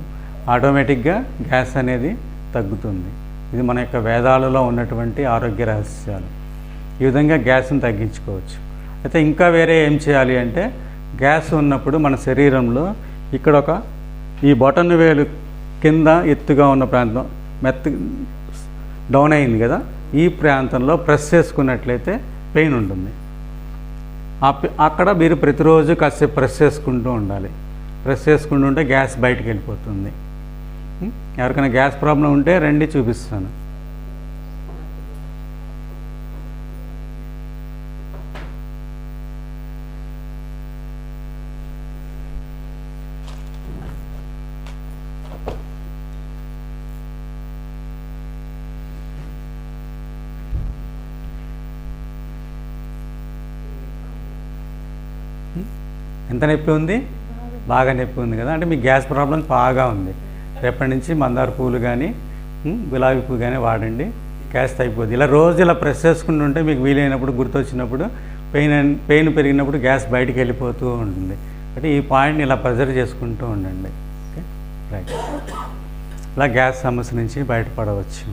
ఆటోమేటిక్గా గ్యాస్ అనేది తగ్గుతుంది. ఇది మన యొక్క వేదాలలో ఉన్నటువంటి ఆరోగ్య రహస్యాలు. ఈ విధంగా గ్యాస్ని తగ్గించుకోవచ్చు. అయితే ఇంకా వేరే ఏం చేయాలి అంటే, గ్యాస్ ఉన్నప్పుడు మన శరీరంలో ఇక్కడ ఈ బొటన వేలు కింద ఎత్తుగా ఉన్న ప్రాంతం డౌన్ అయింది కదా, ఈ ప్రాంతంలో ప్రెస్ చేసుకున్నట్లయితే పెయిన్ ఉంటుంది. అక్కడ మీరు ప్రతిరోజు కాసేపు ప్రెస్ చేసుకుంటూ ఉండాలి. ప్రెస్ చేసుకుంటూ ఉంటే గ్యాస్ బయటికి వెళ్ళిపోతుంది. ఎవరికైనా గ్యాస్ ప్రాబ్లం ఉంటే రండి, చూపిస్తాను. ఎంత నొప్పి ఉంది? బాగా నొప్పి ఉంది కదా, అంటే మీ గ్యాస్ ప్రాబ్లం బాగా ఉంది. రేపటి నుంచి మందార పువ్వులు కానీ గులాబీ పువ్వు కానీ వాడండి, గ్యాస్ తగ్గిపోద్ది. ఇలా రోజు ఇలా ప్రెస్ చేసుకుంటూ ఉంటే మీకు వీలైనప్పుడు, గుర్తొచ్చినప్పుడు, పెయిన్ పెరిగినప్పుడు గ్యాస్ బయటికి వెళ్ళిపోతూ ఉంటుంది. అంటే ఈ పాయింట్ని ఇలా ప్రెజర్ చేసుకుంటూ ఉండండి. Okay, right. ఇలా గ్యాస్ సమస్య నుంచి బయటపడవచ్చు.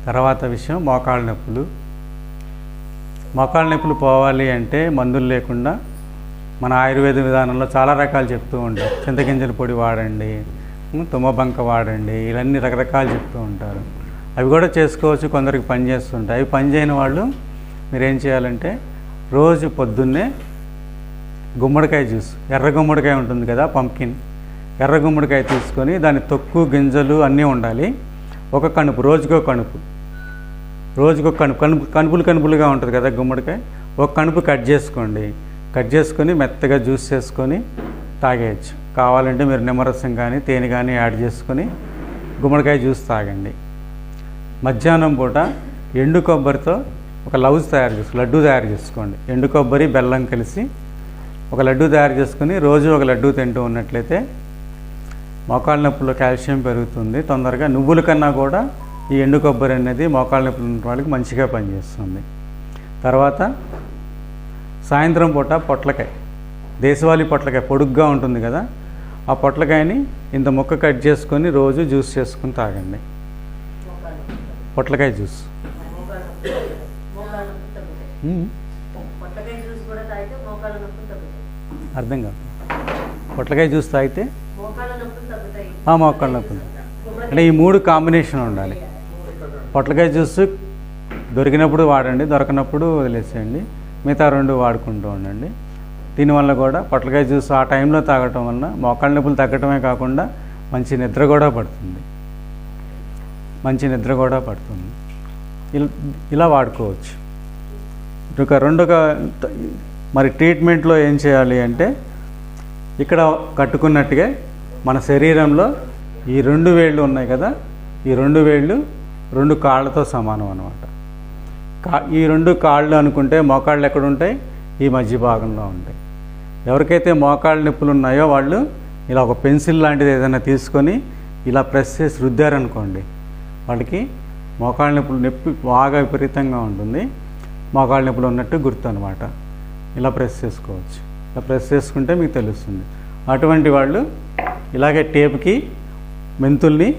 తర్వాత విషయం మోకాళ్ళ నొప్పులు. మోకాళ్ళ నొప్పులు పోవాలి అంటే మందులు లేకుండా మన ఆయుర్వేద విధానంలో చాలా రకాలు చెప్తూ ఉంటారు. చింతగింజల పొడి వాడండి, తుమ్మబంక వాడండి, ఇవన్నీ రకరకాలు చెప్తూ ఉంటారు. అవి కూడా చేసుకోవచ్చు, కొందరికి పని చేస్తుంటాయి. అవి పని చేయని వాళ్ళు మీరేం చేయాలంటే రోజు పొద్దున్నే గుమ్మడికాయ జ్యూస్, ఎర్ర గుమ్మడికాయ ఉంటుంది కదా, పంకిన్, ఎర్ర గుమ్మడికాయ తీసుకొని దాని తొక్కు గింజలు అన్నీ ఉండాలి. ఒక కణుపు, రోజుకో కణుపు, కణుపులుగా ఉంటుంది కదా గుమ్మడికాయ, ఒక కణుపు కట్ చేసుకోండి. కట్ చేసుకొని మెత్తగా జ్యూస్ చేసుకొని తాగేయచ్చు. కావాలంటే మీరు నిమ్మరసం కానీ తేనె కానీ యాడ్ చేసుకొని గుమ్మడికాయ జ్యూస్ తాగండి. మధ్యాహ్నం పూట ఎండు కొబ్బరితో ఒక లడ్డూ తయారు చేసుకోండి. ఎండు కొబ్బరి బెల్లం కలిసి ఒక లడ్డూ తయారు చేసుకుని రోజు ఒక లడ్డూ తింటూ ఉన్నట్లయితే మోకాళ్ళ నొప్పులో కాల్షియం పెరుగుతుంది తొందరగా. నువ్వుల కన్నా కూడా ఈ ఎండు కొబ్బరి అనేది మోకాళ్ళ నొప్పులు ఉన్న వాళ్ళకి మంచిగా పనిచేస్తుంది. తర్వాత సాయంత్రం పూట పొట్లకాయ, దేశవాళీ పొట్లకాయ పొడుగ్గా ఉంటుంది కదా, ఆ పొట్లకాయని ఇంత ముక్క కట్ చేసుకొని రోజు జ్యూస్ చేసుకుని తాగండి. పొట్లకాయ జ్యూస్ అర్థం కాదు. పొట్లకాయ జ్యూస్ తాగితే మోకాళ్ళ నొప్పులు అంటే ఈ 3 కాంబినేషన్ ఉండాలి. పొట్లకాయ జ్యూస్ దొరికినప్పుడు వాడండి, దొరకనప్పుడు వదిలేసేయండి. మిగతా 2 వాడుకుంటూ ఉండండి. దీనివల్ల కూడా పొట్లకాయ జ్యూస్ ఆ టైంలో తాగటం వలన మోకాళ్ళ నొప్పులు తగ్గటమే కాకుండా మంచి నిద్ర కూడా పడుతుంది. ఇలా వాడుకోవచ్చు. రెండోగా మరి ట్రీట్మెంట్లో ఏం చేయాలి అంటే ఇక్కడ కట్టుకున్నట్టుగా మన శరీరంలో ఈ 2 వేళ్ళు ఉన్నాయి కదా, ఈ 2 వేళ్ళు 2 కాళ్ళతో సమానం అన్నమాట. ఈ 2 కాళ్ళు అనుకుంటే మోకాళ్ళు ఎక్కడ ఉంటాయి? ఈ మధ్య భాగంలో ఉంటాయి. ఎవరికైతే మోకాళ్ళ నొప్పులు ఉన్నాయో వాళ్ళు ఇలా ఒక పెన్సిల్ లాంటిది ఏదైనా తీసుకొని ఇలా ప్రెస్ చేసి రుద్దారనుకోండి, వాళ్ళకి మోకాళ్ళ నొప్పి బాగా విపరీతంగా ఉంటుంది. మోకాళ్ళ నొప్పులు ఉన్నట్టు గుర్తు అనమాట. ఇలా ప్రెస్ చేసుకోవచ్చు. ఇలా ప్రెస్ చేసుకుంటే మీకు తెలుస్తుంది. అటువంటి వాళ్ళు ఇలాగే టేప్కి మెంతుల్ని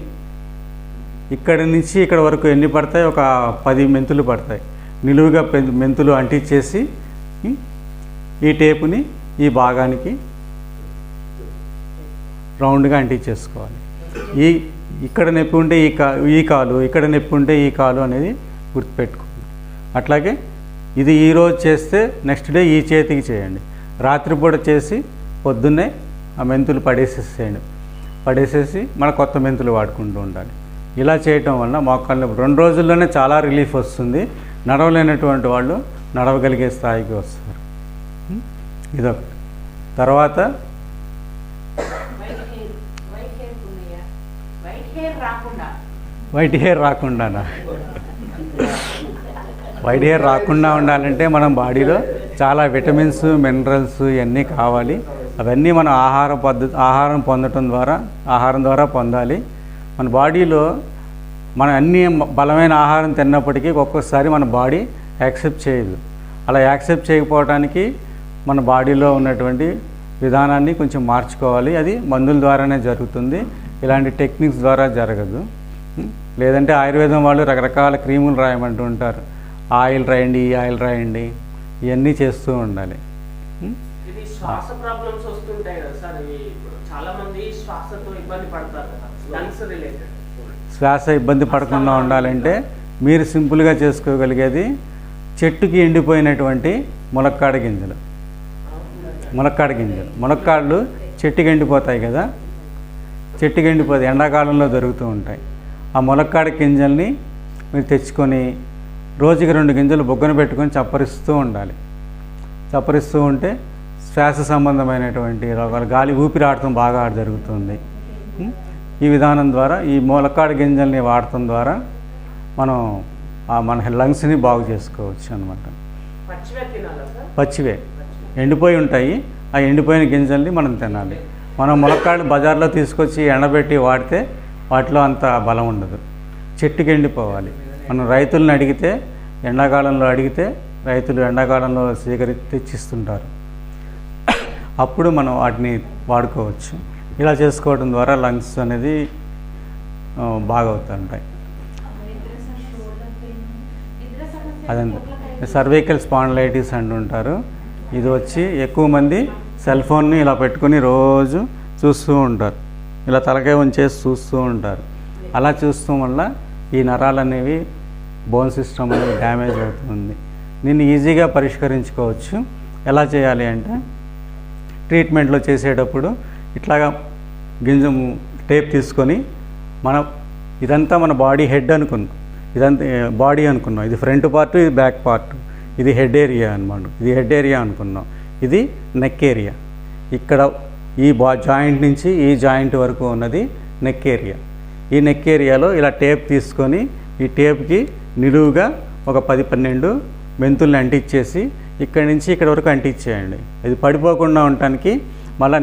ఇక్కడి నుంచి ఇక్కడ వరకు ఎన్ని పడతాయి? ఒక 10 మెంతులు పడతాయి. నిలువుగా మెంతులు అంటించేసి ఈ టేపుని ఈ భాగానికి రౌండ్గా అంటించేసుకోవాలి. ఇక్కడ నొప్పి ఉంటే ఈ కాలు, ఇక్కడ నొప్పి ఉంటే ఈ కాలు అనేది గుర్తుపెట్టుకోండి. అట్లాగే ఇది ఈరోజు చేస్తే నెక్స్ట్ డే ఈ చేతికి చేయండి. రాత్రిపూట చేసి పొద్దున్నే ఆ మెంతులు పడేసేసి మన కొత్త మెంతులు వాడుకుంటూ ఉండాలి. ఇలా చేయటం వలన మోకాళ్ళ 2 రోజుల్లోనే చాలా రిలీఫ్ వస్తుంది. నడవలేనటువంటి వాళ్ళు నడవగలిగే స్థాయికి వస్తారు. ఇదొకటి. తర్వాత వైట్ హెయిర్ రాకుండా ఉండాలంటే మనం బాడీలో చాలా విటమిన్స్, మినరల్స్ ఇవన్నీ కావాలి. అవన్నీ మనం ఆహారం ద్వారా పొందాలి. మన బాడీలో మనం అన్ని బలమైన ఆహారం తిన్నప్పటికీ ఒక్కొక్కసారి మన బాడీ యాక్సెప్ట్ చేయదు. అలా యాక్సెప్ట్ చేయకపోవడానికి మన బాడీలో ఉన్నటువంటి విధానాన్ని కొంచెం మార్చుకోవాలి. అది మందుల ద్వారానే జరుగుతుంది, ఇలాంటి టెక్నిక్స్ ద్వారా జరగదు. లేదంటే ఆయుర్వేదం వాళ్ళు రకరకాల క్రీములు రాయమంటూ ఉంటారు. ఆయిల్ రాయండి, ఈ ఆయిల్ రాయండి, ఇవన్నీ చేస్తూ ఉండాలి. ఇది శ్వాస ప్రాబ్లమ్స్ వస్తుంటాయి కదా సార్, చాలా మంది శ్వాసతో ఇబ్బంది పడతారు కదా, లంగ్స్ రిలేటెడ్. శ్వాస ఇబ్బంది పడకుండా ఉండాలంటే మీరు సింపుల్గా చేసుకోగలిగేది చెట్టుకి ఎండిపోయినటువంటి ములక్కాడ గింజలు. ములక్కాడలు చెట్టుకి ఎండిపోతాయి కదా, చెట్టుకి ఎండిపోతాయి, ఎండాకాలంలో దొరుకుతూ ఉంటాయి. ఆ ములక్కాడ గింజల్ని మీరు తెచ్చుకొని రోజుకి 2 గింజలు బొగ్గన పెట్టుకొని చప్పరిస్తూ ఉండాలి. చప్పరిస్తూ ఉంటే శ్వాస సంబంధమైనటువంటి రోగాలు, గాలి ఊపిరాడటం బాగా జరుగుతుంది. ఈ విధానం ద్వారా, ఈ ములక్కాడ గింజల్ని వాడటం ద్వారా మనం మన లంగ్స్ని బాగు చేసుకోవచ్చు అన్నమాట. పచ్చివే ఎండిపోయి ఉంటాయి. ఆ ఎండిపోయిన గింజల్ని మనం తినాలి. మనం ములక్కాడలు బజార్లో తీసుకొచ్చి ఎండబెట్టి వాడితే వాటిలో అంత బలం ఉండదు. చెట్టుకి ఎండిపోవాలి. మనం రైతులను అడిగితే, ఎండాకాలంలో అడిగితే రైతులు ఎండాకాలంలో తెచ్చిస్తుంటారు. అప్పుడు మనం వాటిని వాడుకోవచ్చు. ఇలా చేసుకోవడం ద్వారా లంగ్స్ అనేది బాగవుతుంటాయి. అదంతా సర్వైకల్ స్పాండిలైటిస్ అంటుంటారు. ఇది వచ్చి ఎక్కువ మంది సెల్ ఫోన్ని ఇలా పెట్టుకుని రోజు చూస్తూ ఉంటారు, ఇలా తలకాయ ఉంచేసి చూస్తూ ఉంటారు. అలా చూస్తూ వల్ల ఈ నరాలు అనేవి బోన్ సిస్టమ్ అనేది డ్యామేజ్ అవుతుంది. దీన్ని ఈజీగా పరిష్కరించుకోవచ్చు. ఎలా చేయాలి అంటే ట్రీట్మెంట్లో చేసేటప్పుడు ఇట్లాగా గింజము టేప్ తీసుకొని ఇదంతా మన బాడీ హెడ్ అనుకున్నాం, ఇదంతా బాడీ అనుకున్నాం, ఇది ఫ్రంట్ పార్ట్, ఇది బ్యాక్ పార్ట్, ఇది హెడ్ ఏరియా అనమాట. ఇది హెడ్ ఏరియా అనుకున్నాం, ఇది నెక్ ఏరియా. ఇక్కడ ఈ జాయింట్ నుంచి ఈ జాయింట్ వరకు ఉన్నది నెక్ ఏరియా. ఈ నెక్ ఏరియాలో ఇలా టేప్ తీసుకొని ఈ టేప్కి నిలువుగా ఒక 10-12 మెంతుల్ని అంటించేసి ఇక్కడి నుంచి ఇక్కడ వరకు అంటించేయండి. ఇది పడిపోకుండా ఉండటానికి మళ్ళీ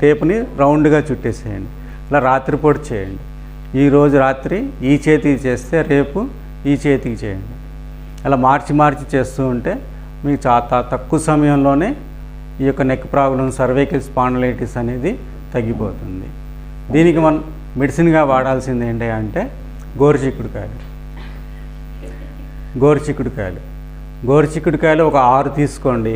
టేప్ని రౌండ్గా చుట్టేసేయండి. ఇలా రాత్రిపూట చేయండి. ఈరోజు రాత్రి ఈ చేతికి చేస్తే రేపు ఈ చేతికి చేయండి. అలా మార్చి చేస్తూ ఉంటే మీకు చాలా తక్కువ సమయంలోనే ఈ యొక్క నెక్ ప్రాబ్లం, సర్వైకల్ స్పాండిలైటిస్ అనేది తగ్గిపోతుంది. దీనికి మనం మెడిసిన్గా వాడాల్సింది ఏంటి అంటే గోరుచిక్కుడుకాయలు ఒక 6 తీసుకోండి.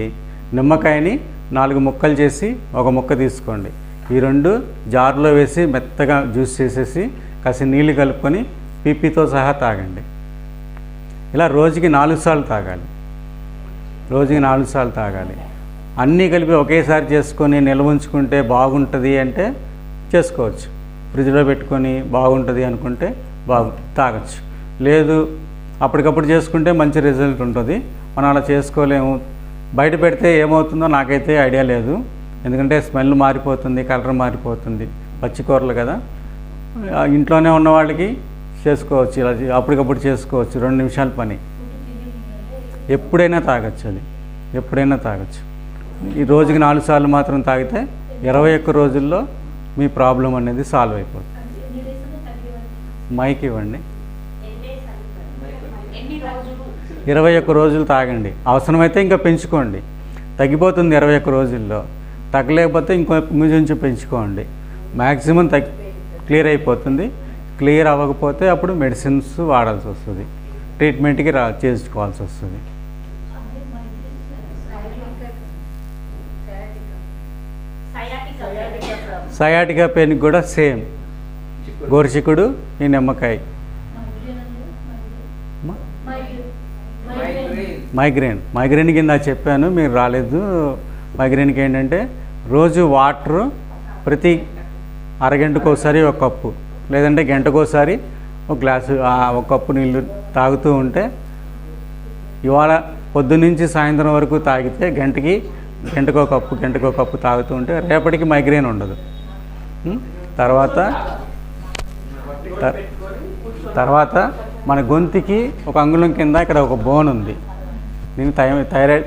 నిమ్మకాయని 4 ముక్కలు చేసి ఒక ముక్క తీసుకోండి. ఈ 2 జార్లో వేసి మెత్తగా జ్యూస్ చేసేసి కాసి నీళ్ళు కలుపుకొని పిప్పితో సహా తాగండి. ఇలా రోజుకి 4 సార్లు తాగాలి. అన్నీ కలిపి ఒకేసారి చేసుకొని నిల్వ ఉంచుకుంటే బాగుంటుంది అంటే చేసుకోవచ్చు. ఫ్రిడ్జ్లో పెట్టుకొని బాగుంటుంది అనుకుంటే తాగొచ్చు. లేదు అప్పటికప్పుడు చేసుకుంటే మంచి రిజల్ట్ ఉంటుంది. మనం అలా చేసుకోలేము. బయట పెడితే ఏమవుతుందో నాకైతే ఐడియా లేదు, ఎందుకంటే స్మెల్ మారిపోతుంది, కలర్ మారిపోతుంది. పచ్చికూరలు కదా, ఇంట్లోనే ఉన్న వాళ్ళకి చేసుకోవచ్చు. ఇలా అప్పటికప్పుడు చేసుకోవచ్చు, 2 నిమిషాల పని. ఎప్పుడైనా తాగొచ్చు. ఈ రోజుకి 4 సార్లు మాత్రం తాగితే 21 రోజుల్లో మీ ప్రాబ్లం అనేది సాల్వ్ అయిపోతుంది. మైక్ ఇవ్వండి. 21 రోజులు తాగండి. అవసరమైతే ఇంకా పెంచుకోండి, తగ్గిపోతుంది 21 రోజుల్లో. తగ్గలేకపోతే ఇంకొంచెం పెంచుకోండి. మ్యాక్సిమం క్లియర్ అయిపోతుంది. క్లియర్ అవ్వకపోతే అప్పుడు మెడిసిన్స్ వాడాల్సి వస్తుంది, ట్రీట్మెంట్కి చేసుకోవాల్సి వస్తుంది. సయాటికా పెయిన్కి కూడా సేమ్, గోరుచిక్కుడు, ఈ నిమ్మకాయ. మైగ్రేన్ కింద చెప్పాను, మీరు రాలేదు. మైగ్రేన్కి ఏంటంటే రోజు వాటర్ ప్రతి అరగంటకోసారి 1 కప్పు, లేదంటే గంటకోసారి 1 గ్లాసు, 1 కప్పు నీళ్ళు తాగుతూ ఉంటే, ఇవాళ పొద్దున్నుంచి సాయంత్రం వరకు తాగితే గంటకో కప్పు తాగుతూ ఉంటే రేపటికి మైగ్రేన్ ఉండదు. తర్వాత మన గొంతుకి 1 అంగుళం కింద ఇక్కడ ఒక బోన్ ఉంది, దీన్ని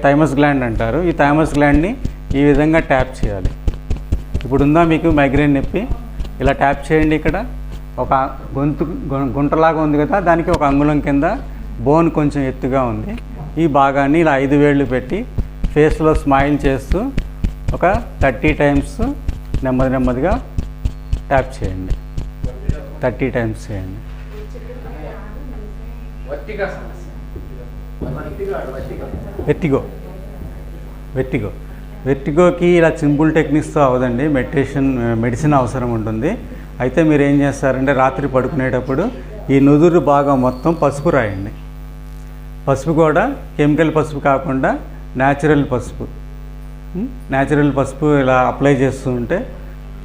థైమస్ గ్లాండ్ అంటారు. ఈ థైమస్ గ్లాండ్ని ఈ విధంగా ట్యాప్ చేయాలి. ఇప్పుడు ఉందా మీకు మైగ్రేన్ నొప్పి? ఇలా ట్యాప్ చేయండి. ఇక్కడ ఒక గుంటలాగా ఉంది కదా, దానికి 1 అంగుళం కింద బోన్ కొంచెం ఎత్తుగా ఉంది. ఈ భాగాన్ని ఇలా 5 వేళ్ళు పెట్టి ఫేస్లో స్మైల్ చేస్తూ ఒక 30 టైమ్స్ నెమ్మదిగా ట్యాప్ చేయండి. 30 టైమ్స్ చేయండి. వెర్టిగోకి ఇలా సింపుల్ టెక్నిక్స్తో అవదండి, మెడిసిన్ అవసరం ఉంటుంది. అయితే మీరు ఏం చేస్తారంటే రాత్రి పడుకునేటప్పుడు ఈ నుదురు భాగం మొత్తం పసుపు రాయండి. పసుపు కూడా కెమికల్ పసుపు కాకుండా న్యాచురల్ పసుపు ఇలా అప్లై చేస్తూ ఉంటే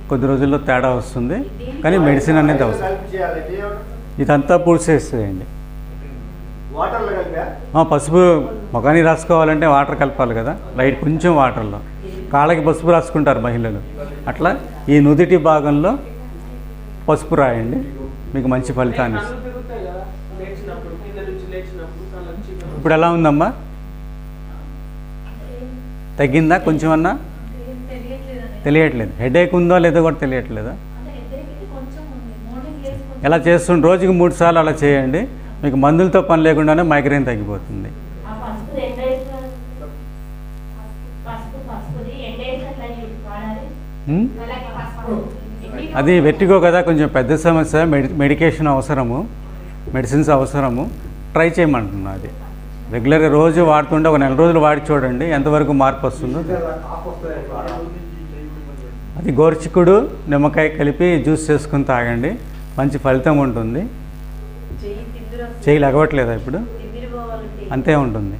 కొద్ది రోజుల్లో తేడా వస్తుంది. కానీ మెడిసిన్ అనేది అవసరం. ఇదంతా పూడ్చేసేయండి. పసుపు ముఖానికి రాసుకోవాలంటే వాటర్ కలపాలి కదా, లైట్ కొంచెం వాటర్లో. కాళ్ళకి పసుపు రాసుకుంటారు మహిళలు, అట్లా ఈ నుదిటి భాగంలో పసుపు రాయండి, మీకు మంచి ఫలితాన్ని ఇస్తుంది. ఇప్పుడు ఎలా ఉందమ్మా? తగ్గిందా? కొంచెం అన్నా తెలియట్లేదు. హెడేక్ ఉందో లేదో కూడా తెలియట్లేదా? ఎలా చేస్తుండే రోజుకి 3 సార్లు అలా చేయండి. మీకు మందులతో పని లేకుండానే మైగ్రేన్ తగ్గిపోతుంది. అది వెర్టిగో కదా, కొంచెం పెద్ద సమస్య. మెడికేషన్ అవసరము, మెడిసిన్స్ అవసరము. ట్రై చేయమంటున్నా. అది రెగ్యులర్గా రోజు వాడుతుంటే ఒక నెల రోజులు వాడి చూడండి ఎంతవరకు మార్పు వస్తుందో. అది గోరుచిక్కుడు నిమ్మకాయ కలిపి జ్యూస్ చేసుకుని తాగండి, మంచి ఫలితం ఉంటుంది. చేయి లగవట్లేదా ఇప్పుడు? అంతే ఉంటుంది.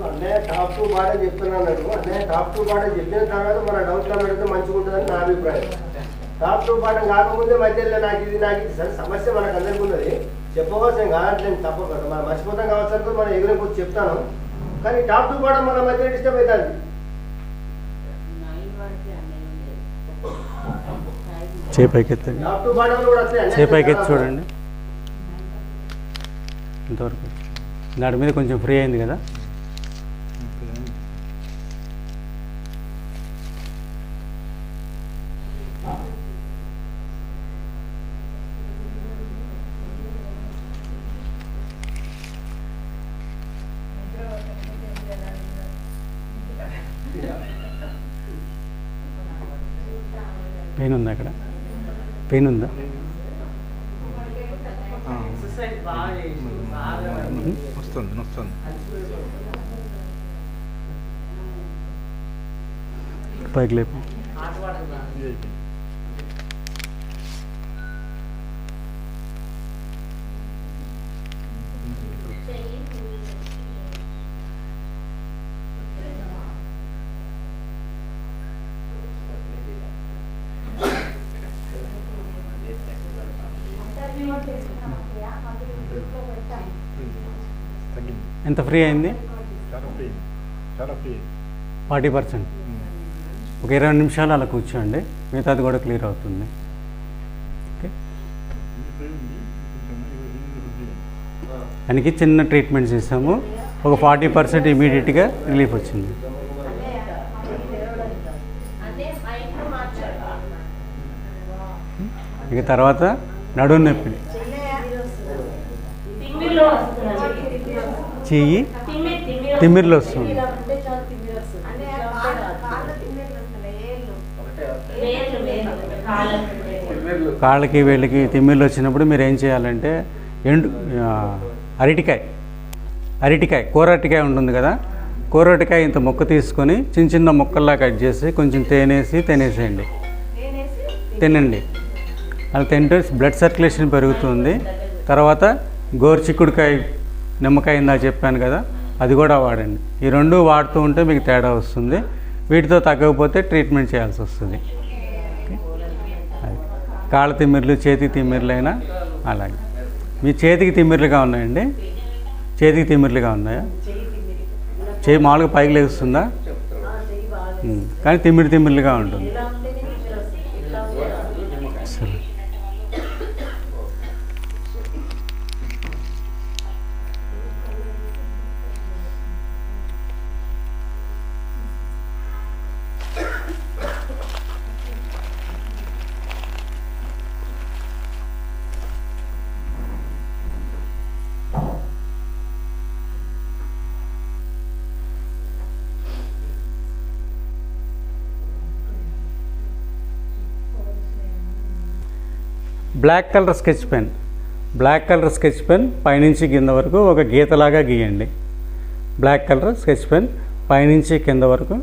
అన్నయ్య టాప్ టు బాటం చెప్తున్నాను. అన్నయ్య టాప్ టు బాటం చెప్పిన తర్వాత మన డౌట్లో పెడితే మంచిగా ఉంటుందని నా అభిప్రాయం. టాప్ టు బాటం కాకముందే మధ్యలో నాకు ఇది సరే సమస్య మనకు అందరికీ ఉన్నది, చెప్పవలసిన కావట్లేదు తప్ప మనం మర్చిపోతాం కావచ్చు, మనం ఎగురైపోతే చెప్తాను. కానీ టాప్ టు బాటం మన మధ్య డిస్టర్బ్ అవుతుంది. చేపైకెత్తండి, టాప్ టు బాటంలో కూడా వస్తాయి. చేపైకెత్తి చూడండి ఇంతవరకు. దాని మీద కొంచెం ఫ్రీ అయింది కదా. పెయిన్ ఉందా? అక్కడ పెయిన్ ఉందా? పైకి లేపు. ఎంత ఫ్రీ అయింది? 40%. ఒక 20 నిమిషాలు అలా కూర్చోండి, మిగతాది కూడా క్లియర్ అవుతుంది. ఓకే, దానికి చిన్న ట్రీట్మెంట్ చేసాము, ఒక 40% ఇమీడియట్గా రిలీఫ్ వచ్చింది. ఇక తర్వాత నడుము నొప్పి, చెయ్యి తిమ్మిర్లు వస్తుంది. కాళ్ళకి వేళ్ళకి తిమ్మిర్లు వచ్చినప్పుడు మీరు ఏం చేయాలంటే అరటికాయ కూర అరటికాయ ఉంటుంది కదా, కూర అరటికాయ ఇంత ముక్క తీసుకొని చిన్న చిన్న ముక్కల్లా కట్ చేసి కొంచెం తినేసేయండి. తినండి, అలా తింటే బ్లడ్ సర్క్యులేషన్ పెరుగుతుంది. తర్వాత గోరుచిక్కుడుకాయ నిమ్మకాయ ఇందా చెప్పాను కదా, అది కూడా వాడండి. ఈ రెండు వాడుతూ ఉంటే మీకు తేడా వస్తుంది. వీటితో తగ్గకపోతే ట్రీట్మెంట్ చేయాల్సి వస్తుంది. కాళ్ళ తిమ్మిర్లు, చేతికి తిమ్మిర్లు అయినా అలాగే. మీ చేతికి తిమ్మిర్లుగా ఉన్నాయండి? చేతికి తిమ్మిర్లుగా ఉన్నాయా? చేయి మామూలుగా పైకి లేస్తుందా? కానీ తిమ్మిర్లుగా ఉంటుంది. సరే, బ్లాక్ కలర్ స్కెచ్ పెన్ పైనుంచి కింద వరకు ఒక గీతలాగా గీయండి. బ్లాక్ కలర్ స్కెచ్ పెన్ పైనుంచి కింద వరకు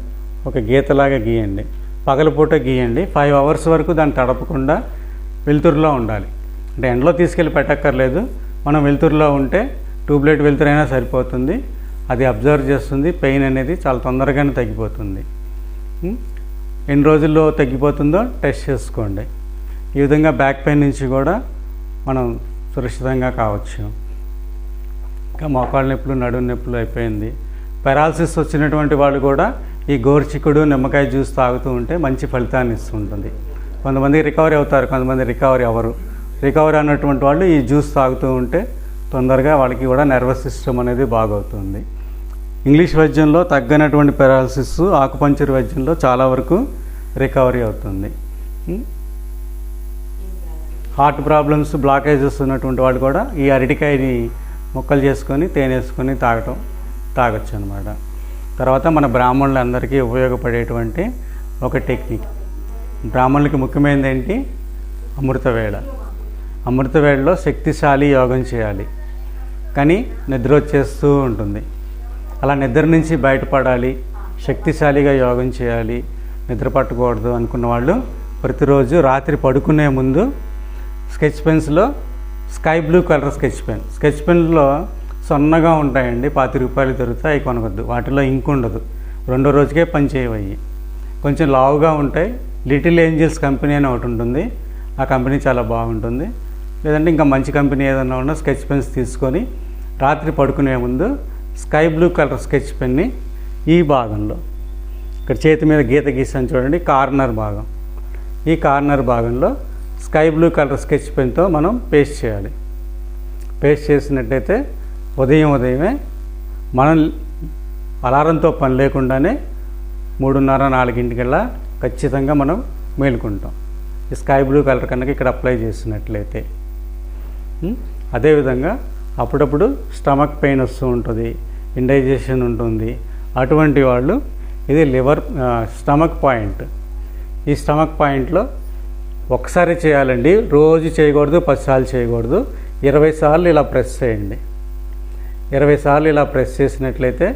ఒక గీతలాగా గీయండి. పగలపూట గీయండి. 5 అవర్స్ వరకు దాన్ని తడపకుండా వెలుతురులో ఉండాలి. అంటే ఎండలో తీసుకెళ్ళి పెట్టక్కర్లేదు, మనం వెలుతురులో ఉంటే ట్యూబ్లైట్ వెలుతురైనా సరిపోతుంది. అది అబ్జర్వ్ చేస్తుంది. పెయిన్ అనేది చాలా తొందరగానే తగ్గిపోతుంది. ఎన్ని రోజుల్లో తగ్గిపోతుందో టెస్ట్ చేసుకోండి. ఈ విధంగా బ్యాక్ పెయిన్ నుంచి కూడా మనం సురక్షితంగా కావచ్చు. ఇంకా మోకాళ్ళ నొప్పులు, నడుము నొప్పులు అయిపోయింది. పెరాలసిస్ వచ్చినటువంటి వాళ్ళు కూడా ఈ గోరుచిక్కుడు నిమ్మకాయ జ్యూస్ తాగుతూ ఉంటే మంచి ఫలితాన్ని ఇస్తుంటుంది. కొంతమంది రికవరీ అవుతారు, కొంతమంది రికవరీ అవ్వరు. రికవరీ అన్నటువంటి వాళ్ళు ఈ జ్యూస్ తాగుతూ ఉంటే తొందరగా వాళ్ళకి కూడా నర్వస్ సిస్టమ్ అనేది బాగవుతుంది. ఇంగ్లీష్ వైద్యంలో తగ్గనటువంటి పెరాలసిస్ ఆకుపంచర్ వైద్యంలో చాలా వరకు రికవరీ అవుతుంది. హార్ట్ ప్రాబ్లమ్స్ బ్లాకేజెస్ ఉన్నటువంటి వాళ్ళు కూడా ఈ అరటికాయని ముక్కలు చేసుకొని తేనె వేసుకొని తాగొచ్చు అనమాట. తర్వాత మన బ్రాహ్మణులందరికీ ఉపయోగపడేటువంటి ఒక టెక్నిక్, బ్రాహ్మణులకి ముఖ్యమైనది ఏంటి, అమృతవేళ. అమృతవేళలో శక్తిశాలి యోగం చేయాలి, కానీ నిద్ర వచ్చేస్తూ ఉంటుంది. అలా నిద్ర నుంచి బయటపడాలి, శక్తిశాలిగా యోగం చేయాలి, నిద్ర పట్టకూడదు అనుకున్న వాళ్ళు ప్రతిరోజు రాత్రి పడుకునే ముందు స్కెచ్ పెన్స్లో స్కై బ్లూ కలర్ స్కెచ్ పెన్లో సన్నగా ఉంటాయండి, 10 రూపాయలు దొరుకుతాయి, అవి కొనవద్దు. వాటిలో ఇంకు ఉండదు, 2వ రోజుకే పని చేయవయ్యి. కొంచెం లావుగా ఉంటాయి. లిటిల్ ఏంజల్స్ కంపెనీ అని ఒకటి ఉంటుంది, ఆ కంపెనీ చాలా బాగుంటుంది. లేదంటే ఇంకా మంచి కంపెనీ ఏదైనా ఉన్నా స్కెచ్ పెన్స్ తీసుకొని రాత్రి పడుకునే ముందు స్కై బ్లూ కలర్ స్కెచ్ పెన్ని ఈ భాగంలో, ఇక్కడ చేతి మీద గీత గీసాను చూడండి, కార్నర్ భాగం, ఈ కార్నర్ భాగంలో స్కై బ్లూ కలర్ స్కెచ్ పెన్తో మనం పేస్ట్ చేయాలి. పేస్ట్ చేసినట్టయితే ఉదయమే మనం అలారంతో పని లేకుండానే 3:30-4 ఖచ్చితంగా మనం మేలుకుంటాం. ఈ స్కై బ్లూ కలర్ కనుక ఇక్కడ అప్లై చేసినట్లయితే. అదేవిధంగా అప్పుడప్పుడు స్టమక్ పెయిన్ వస్తూ ఉంటుంది, ఇండైజెషన్ ఉంటుంది. అటువంటి వాళ్ళు ఇది స్టమక్ పాయింట్. ఈ స్టమక్ పాయింట్లో ఒకసారి చేయాలండి, రోజు చేయకూడదు, 10 సార్లు చేయకూడదు. 20 సార్లు ఇలా ప్రెస్ చేయండి. 20 సార్లు ఇలా ప్రెస్ చేసినట్లయితే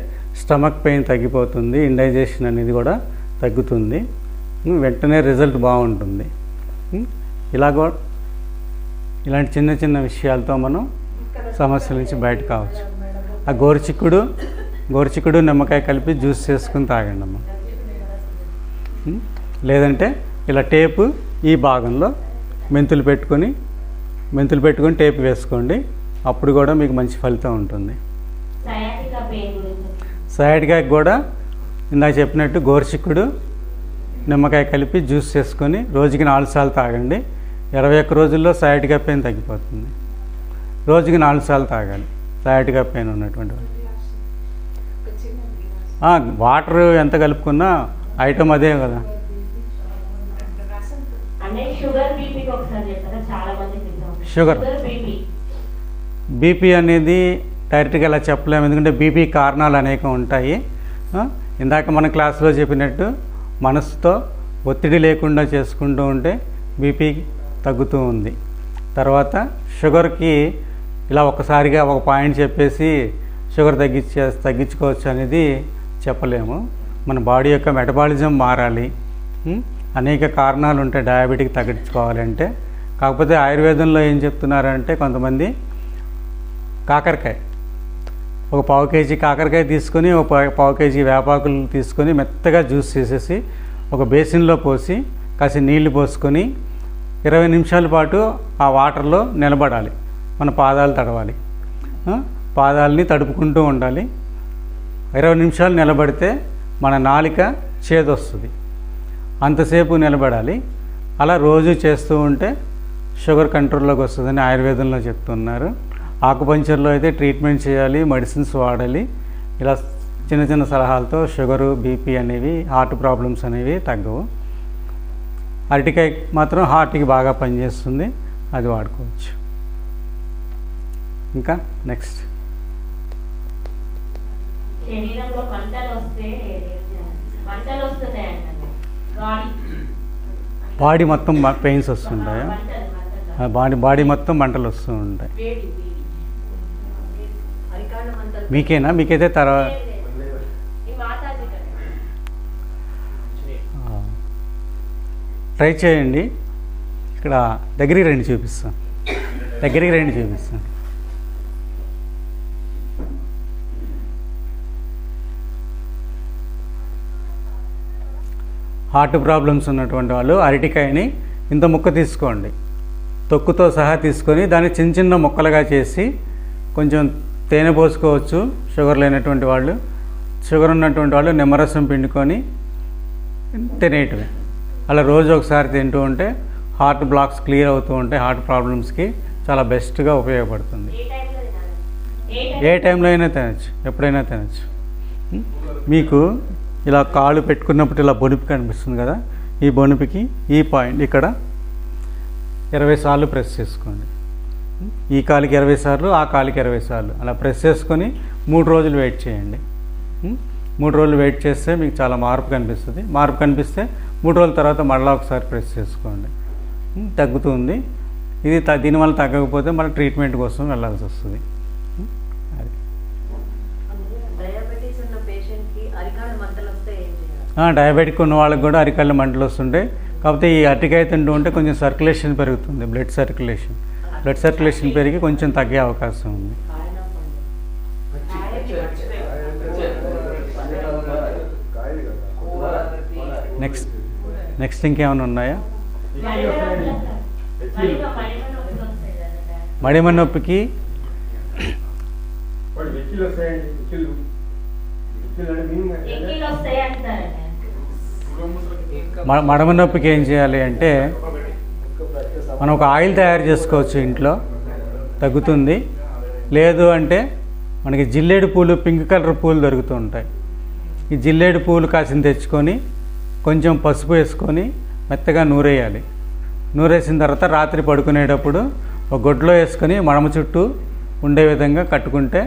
స్టమక్ పెయిన్ తగ్గిపోతుంది, ఇండైజెషన్ అనేది కూడా తగ్గుతుంది, వెంటనే రిజల్ట్ బాగుంటుంది. ఇలాంటి చిన్న చిన్న విషయాలతో మనం సమస్యల నుంచి బయట కావచ్చు. ఆ గోరుచిక్కుడు నిమ్మకాయ కలిపి జ్యూస్ చేసుకుని తాగండి అమ్మ. లేదంటే ఇలా టేపు ఈ భాగంలో మెంతులు పెట్టుకొని టేపు వేసుకోండి, అప్పుడు కూడా మీకు మంచి ఫలితం ఉంటుంది. సయాటికాకి కూడా ఇందాక చెప్పినట్టు గోరుచిక్కుడు నిమ్మకాయ కలిపి జ్యూస్ చేసుకొని రోజుకి 4 సార్లు తాగండి. 21 రోజుల్లో సయాటికా పెయిన్ తగ్గిపోతుంది. రోజుకి 4 సార్లు తాగాలి సయాటికా పెయిన్ ఉన్నటువంటి వాళ్ళు. వాటర్ ఎంత కలుపుకున్నా ఐటమ్ అదే కదా. షుగర్ బీపీ అనేది డైరెక్ట్గా ఇలా చెప్పలేము, ఎందుకంటే బీపీ కారణాలు అనేకం ఉంటాయి. ఇందాక మన క్లాస్లో చెప్పినట్టు మనసుతో ఒత్తిడి లేకుండా చేసుకుంటూ ఉంటే బీపీ తగ్గుతూ ఉంది. తర్వాత షుగర్కి ఇలా ఒకసారిగా ఒక పాయింట్ చెప్పేసి షుగర్ తగ్గించుకోవచ్చు అనేది చెప్పలేము. మన బాడీ యొక్క మెటబాలిజం మారాలి. అనేక కారణాలు ఉంటాయి డయాబెటిక్ తగ్గించుకోవాలంటే. కాకపోతే ఆయుర్వేదంలో ఏం చెప్తున్నారంటే, కొంతమంది కాకరకాయ, ఒక 1/4 కేజీ కాకరకాయ తీసుకొని, ఒక 1/4 కేజీ వేపాకులు తీసుకొని మెత్తగా జ్యూస్ చేసేసి ఒక బేసిన్లో పోసి కాసి నీళ్లు పోసుకొని 20 నిమిషాల పాటు ఆ వాటర్లో నిలబడాలి. మన పాదాలు తడవాలి, పాదాలని తడుపుకుంటూ ఉండాలి. 20 నిమిషాలు నిలబడితే మన నాలిక చేదొస్తుంది, అంతసేపు నిలబడాలి. అలా రోజు చేస్తూ ఉంటే షుగర్ కంట్రోల్లోకి వస్తుందని ఆయుర్వేదంలో చెప్తున్నారు. ఆకుపంచర్లో అయితే ట్రీట్మెంట్ చేయాలి, మెడిసిన్స్ వాడాలి. ఇలా చిన్న చిన్న సలహాలతో షుగరు, బీపీ అనేవి, హార్ట్ ప్రాబ్లమ్స్ అనేవి తగ్గవు. అరటికాయ మాత్రం హార్ట్కి బాగా పనిచేస్తుంది, అది వాడుకోవచ్చు. ఇంకా నెక్స్ట్, శరీరంలో మంటలు వస్తున్నాయండి, బాడీ మొత్తం పెయిన్స్ వస్తుంటాయా? బాడీ మొత్తం మంటలు వస్తూ ఉంటాయి. మీకేనా? మీకైతే తర్వాత ట్రై చేయండి. ఇక్కడ దగ్గరికి రండి చూపిస్తాను. హార్ట్ ప్రాబ్లమ్స్ ఉన్నటువంటి వాళ్ళు అరటికాయని ఇంత ముక్క తీసుకోండి, తొక్కుతో సహా తీసుకొని దాన్ని చిన్న చిన్న ముక్కలుగా చేసి కొంచెం తేనె పోసుకోవచ్చు షుగర్ లేనటువంటి వాళ్ళు. షుగర్ ఉన్నటువంటి వాళ్ళు నిమ్మరసం పిండుకొని తినేయటమే. అలా రోజు ఒకసారి తింటూ ఉంటే హార్ట్ బ్లాక్స్ క్లియర్ అవుతూ ఉంటాయి. హార్ట్ ప్రాబ్లమ్స్కి చాలా బెస్ట్గా ఉపయోగపడుతుంది. ఏ టైంలో అయినా తినచ్చు, ఎప్పుడైనా తినచ్చు. మీకు ఇలా కాళ్ళు పెట్టుకున్నప్పుడు ఇలా బొనిపి కనిపిస్తుంది కదా, ఈ బొనిపికి ఈ పాయింట్ ఇక్కడ 20 సార్లు ప్రెస్ చేసుకోండి. ఈ కాలికి 20 సార్లు, ఆ కాలికి 20 సార్లు అలా ప్రెస్ చేసుకొని 3 రోజులు వెయిట్ చేయండి. 3 రోజులు వెయిట్ చేస్తే మీకు చాలా మార్పు కనిపిస్తుంది. మార్పు కనిపిస్తే 3 రోజుల తర్వాత మళ్ళీ ఒకసారి ప్రెస్ చేసుకోండి, తగ్గుతుంది. ఇది దీనివల్ల తగ్గకపోతే మళ్ళీ ట్రీట్మెంట్ కోసం వెళ్ళాల్సి వస్తుంది. డయాబెటిక్ ఉన్న వాళ్ళకి కూడా అరికాళ్ళ మంటలు వస్తుంటాయి. కాకపోతే ఈ అరటికాయ తింటూ ఉంటే కొంచెం సర్క్యులేషన్ పెరుగుతుంది, బ్లడ్ సర్క్యులేషన్ పెరిగి కొంచెం తగ్గే అవకాశం ఉంది. నెక్స్ట్ ఇంకేమైనా ఉన్నాయా? మడిమ నొప్పికి మడమ నొప్పికి ఏం చేయాలి అంటే మనం ఒక ఆయిల్ తయారు చేసుకోవచ్చు ఇంట్లో, తగ్గుతుంది. లేదు అంటే మనకి జిల్లేడు పూలు, పింక్ కలర్ పూలు దొరుకుతూ ఉంటాయి. ఈ జిల్లేడు పూలు కాసిన తెచ్చుకొని కొంచెం పసుపు వేసుకొని మెత్తగా నూరేయాలి. నూరేసిన తర్వాత రాత్రి పడుకునేటప్పుడు ఒక గుడ్డలో వేసుకొని మడమ చుట్టూ ఉండే విధంగా కట్టుకుంటే,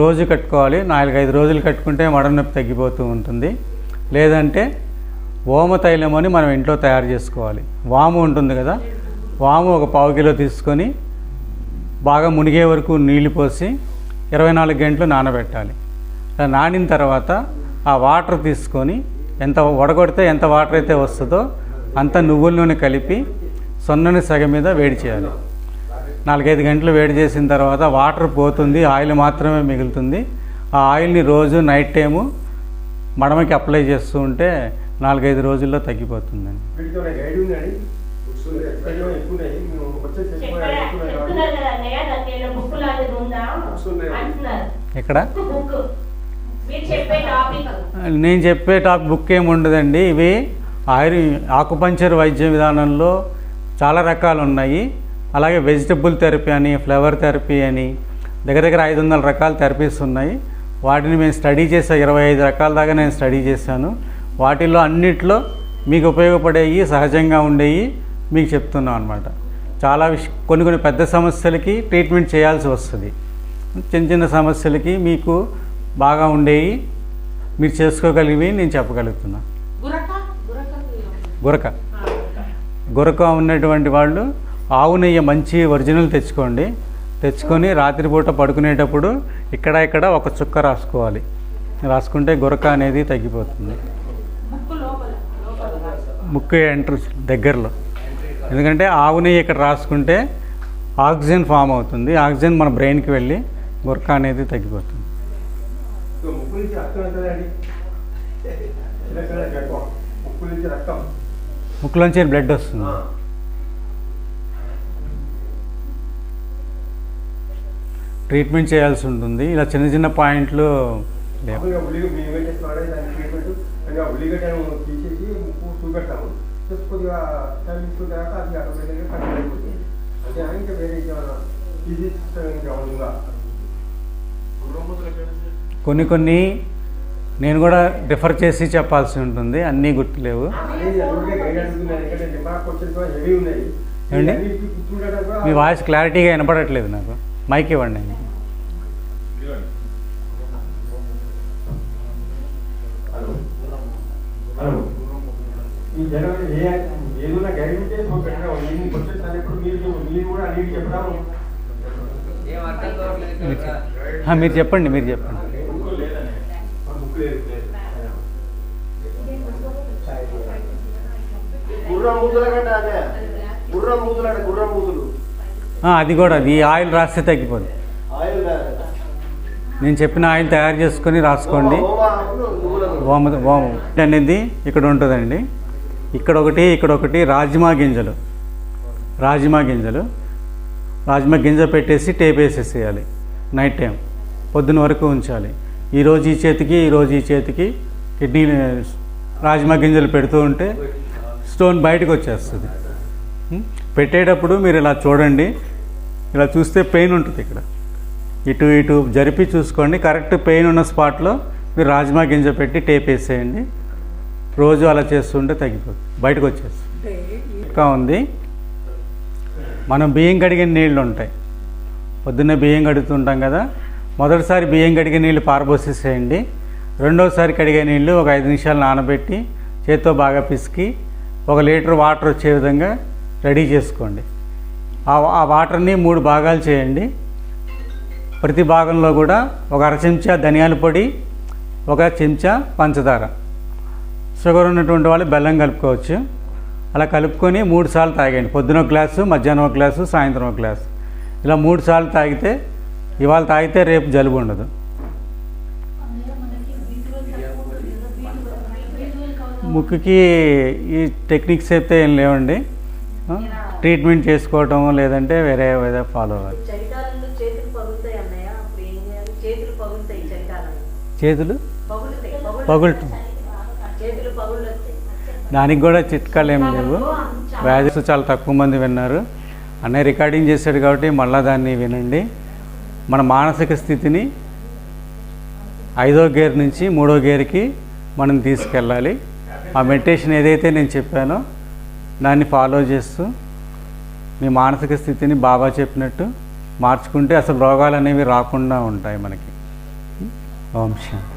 రోజు కట్టుకోవాలి. 4-5 రోజులు కట్టుకుంటే మడమ నొప్పి తగ్గిపోతూ ఉంటుంది. లేదంటే ఓమ తైలం అని మనం ఇంట్లో తయారు చేసుకోవాలి. వాము ఉంటుంది కదా, వాము ఒక 1/4 కిలో తీసుకొని బాగా మునిగే వరకు నీళ్లు పోసి 24 గంటలు నానబెట్టాలి. అలా నానిన తర్వాత ఆ వాటర్ తీసుకొని ఎంత వడగొడితే ఎంత వాటర్ అయితే వస్తుందో అంత నువ్వుల నూనె కలిపి సొన్నని సగం మీద వేడి చేయాలి. 4-5 గంటలు వేడి చేసిన తర్వాత వాటర్ పోతుంది, ఆయిల్ మాత్రమే మిగులుతుంది. ఆ ఆయిల్ని రోజు నైట్ టైము మడమకి అప్లై చేస్తూ ఉంటే 4-5 రోజుల్లో తగ్గిపోతుందండి. ఎక్కడ నేను చెప్పే బుక్ ఏమి ఉండదండి. ఇవి ఆకుపంచర్ వైద్య విధానంలో చాలా రకాలు ఉన్నాయి. అలాగే వెజిటబుల్ థెరపీ అని, ఫ్లవర్ థెరపీ అని దగ్గర 500 రకాల థెరపీస్ ఉన్నాయి. వాటిని మేము స్టడీ చేసా, 25 రకాల దాకా నేను స్టడీ చేశాను. వాటిల్లో అన్నిట్లో మీకు ఉపయోగపడేవి, సహజంగా ఉండేవి మీకు చెప్తున్నాం అనమాట. చాలా కొన్ని పెద్ద సమస్యలకి ట్రీట్మెంట్ చేయాల్సి వస్తుంది. చిన్న సమస్యలకి మీకు బాగా ఉండేవి, మీరు చేసుకోగలిగి నేను చెప్పగలుగుతున్నా. గురక ఉన్నటువంటి వాళ్ళు ఆవు నెయ్యి మంచి ఒరిజినల్ తెచ్చుకొని రాత్రిపూట పడుకునేటప్పుడు ఇక్కడ ఒక చుక్క రాసుకోవాలి. రాసుకుంటే గురక అనేది తగ్గిపోతుంది. ముక్కు ఎంట్రన్స్ దగ్గరలో, ఎందుకంటే ఆవు నెయ్యి ఇక్కడ రాసుకుంటే ఆక్సిజన్ ఫామ్ అవుతుంది. ఆక్సిజన్ మన బ్రెయిన్కి వెళ్ళి గురక అనేది తగ్గిపోతుంది. ముక్కులోంచి బ్లడ్ వస్తుంది. ట్రీట్మెంట్ చేయాల్సి ఉంటుంది. ఇలా చిన్న పాయింట్లు లేవు. కొన్ని నేను కూడా రిఫర్ చేసి చెప్పాల్సి ఉంటుంది, అన్నీ గుర్తులేవు. ఏమండి, మీ వాయిస్ క్లారిటీగా వినపడట్లేదు నాకు. మైక్ ఇవ్వండి. మీరు చెప్పండి. అది కూడా ఈ ఆయిల్ రాస్తే తగ్గిపోతుంది. నేను చెప్పిన ఆయిల్ తయారు చేసుకొని రాసుకోండి. ఓమ అనేది ఇక్కడ ఉంటుందండి. ఇక్కడ ఒకటి రాజ్మా గింజలు రాజ్మా గింజ పెట్టేసి టేప్ వేసేసేయాలి. నైట్ టైం పొద్దున వరకు ఉంచాలి. ఈరోజు ఈ చేతికి కిడ్నీ రాజ్మా గింజలు పెడుతూ ఉంటే స్టోన్ బయటకు వచ్చేస్తుంది. పెట్టేటప్పుడు మీరు ఇలా చూడండి, ఇలా చూస్తే పెయిన్ ఉంటుంది. ఇక్కడ ఇటు జరిపి చూసుకోండి. కరెక్ట్ పెయిన్ ఉన్న స్పాట్లో మీరు రాజ్మా గింజ పెట్టి టేప్ వేసేయండి. రోజు అలా చేస్తుంటే తగ్గిపోతుంది, బయటకు వచ్చేస్తుంది. ఇంకా ఉంది, మనం బియ్యం కడిగిన నీళ్ళు ఉంటాయి. పొద్దున్నే బియ్యం కడుగుతుంటాం కదా, మొదటిసారి బియ్యం కడిగే నీళ్ళు పారబోసేసేయండి. రెండోసారి కడిగే నీళ్ళు ఒక 5 నిమిషాలు నానబెట్టి చేత్తో బాగా పిసికి 1 లీటర్ వాటర్ వచ్చే విధంగా రెడీ చేసుకోండి. ఆ వాటర్ని 3 భాగాలు చేయండి. ప్రతి భాగంలో కూడా ఒక అర చెంచా ధనియాల పొడి, 1 చెంచా పంచదార, షుగర్ ఉన్నటువంటి వాళ్ళు బెల్లం కలుపుకోవచ్చు. అలా కలుపుకొని 3 సార్లు తాగండి. పొద్దున 1 గ్లాసు, మధ్యాహ్నం 1 గ్లాసు, సాయంత్రం 1 గ్లాసు. ఇలా 3 సార్లు తాగితే, ఇవాళ తాగితే రేపు జలుబు ఉండదు. ముక్కుకి ఈ టెక్నిక్స్ అయితే ఏం లేవండి. ట్రీట్మెంట్ చేసుకోవటం లేదంటే వేరే ఫాలో అవ్వాలి. చలికాలంలో చేతులు పగులుతాయి అన్నయ్య, అప్పుడు ఏం చేయాలి? చేతులు పగులుతాయి చలికాలంలో. చేతులు పగులుతాయి, పగులటం, చేతులు పగులుతాయి. దానికి కూడా చిట్కాలు ఏమి లేవు. వ్యాధి చాలా తక్కువ మంది విన్నారు. అన్నయ్య రికార్డింగ్ చేశాడు కాబట్టి మళ్ళీ దాన్ని వినండి. మన మానసిక స్థితిని 5వ గేర్ నుంచి 3వ గేర్కి మనం తీసుకెళ్ళాలి. ఆ మెడిటేషన్ ఏదైతే నేను చెప్పానో దాన్ని ఫాలో చేస్తూ మీ మానసిక స్థితిని బాబా చెప్పినట్టు మార్చుకుంటే అసలు రోగాలు అనేవి రాకుండా ఉంటాయి మనకి. ఓం శాంతి.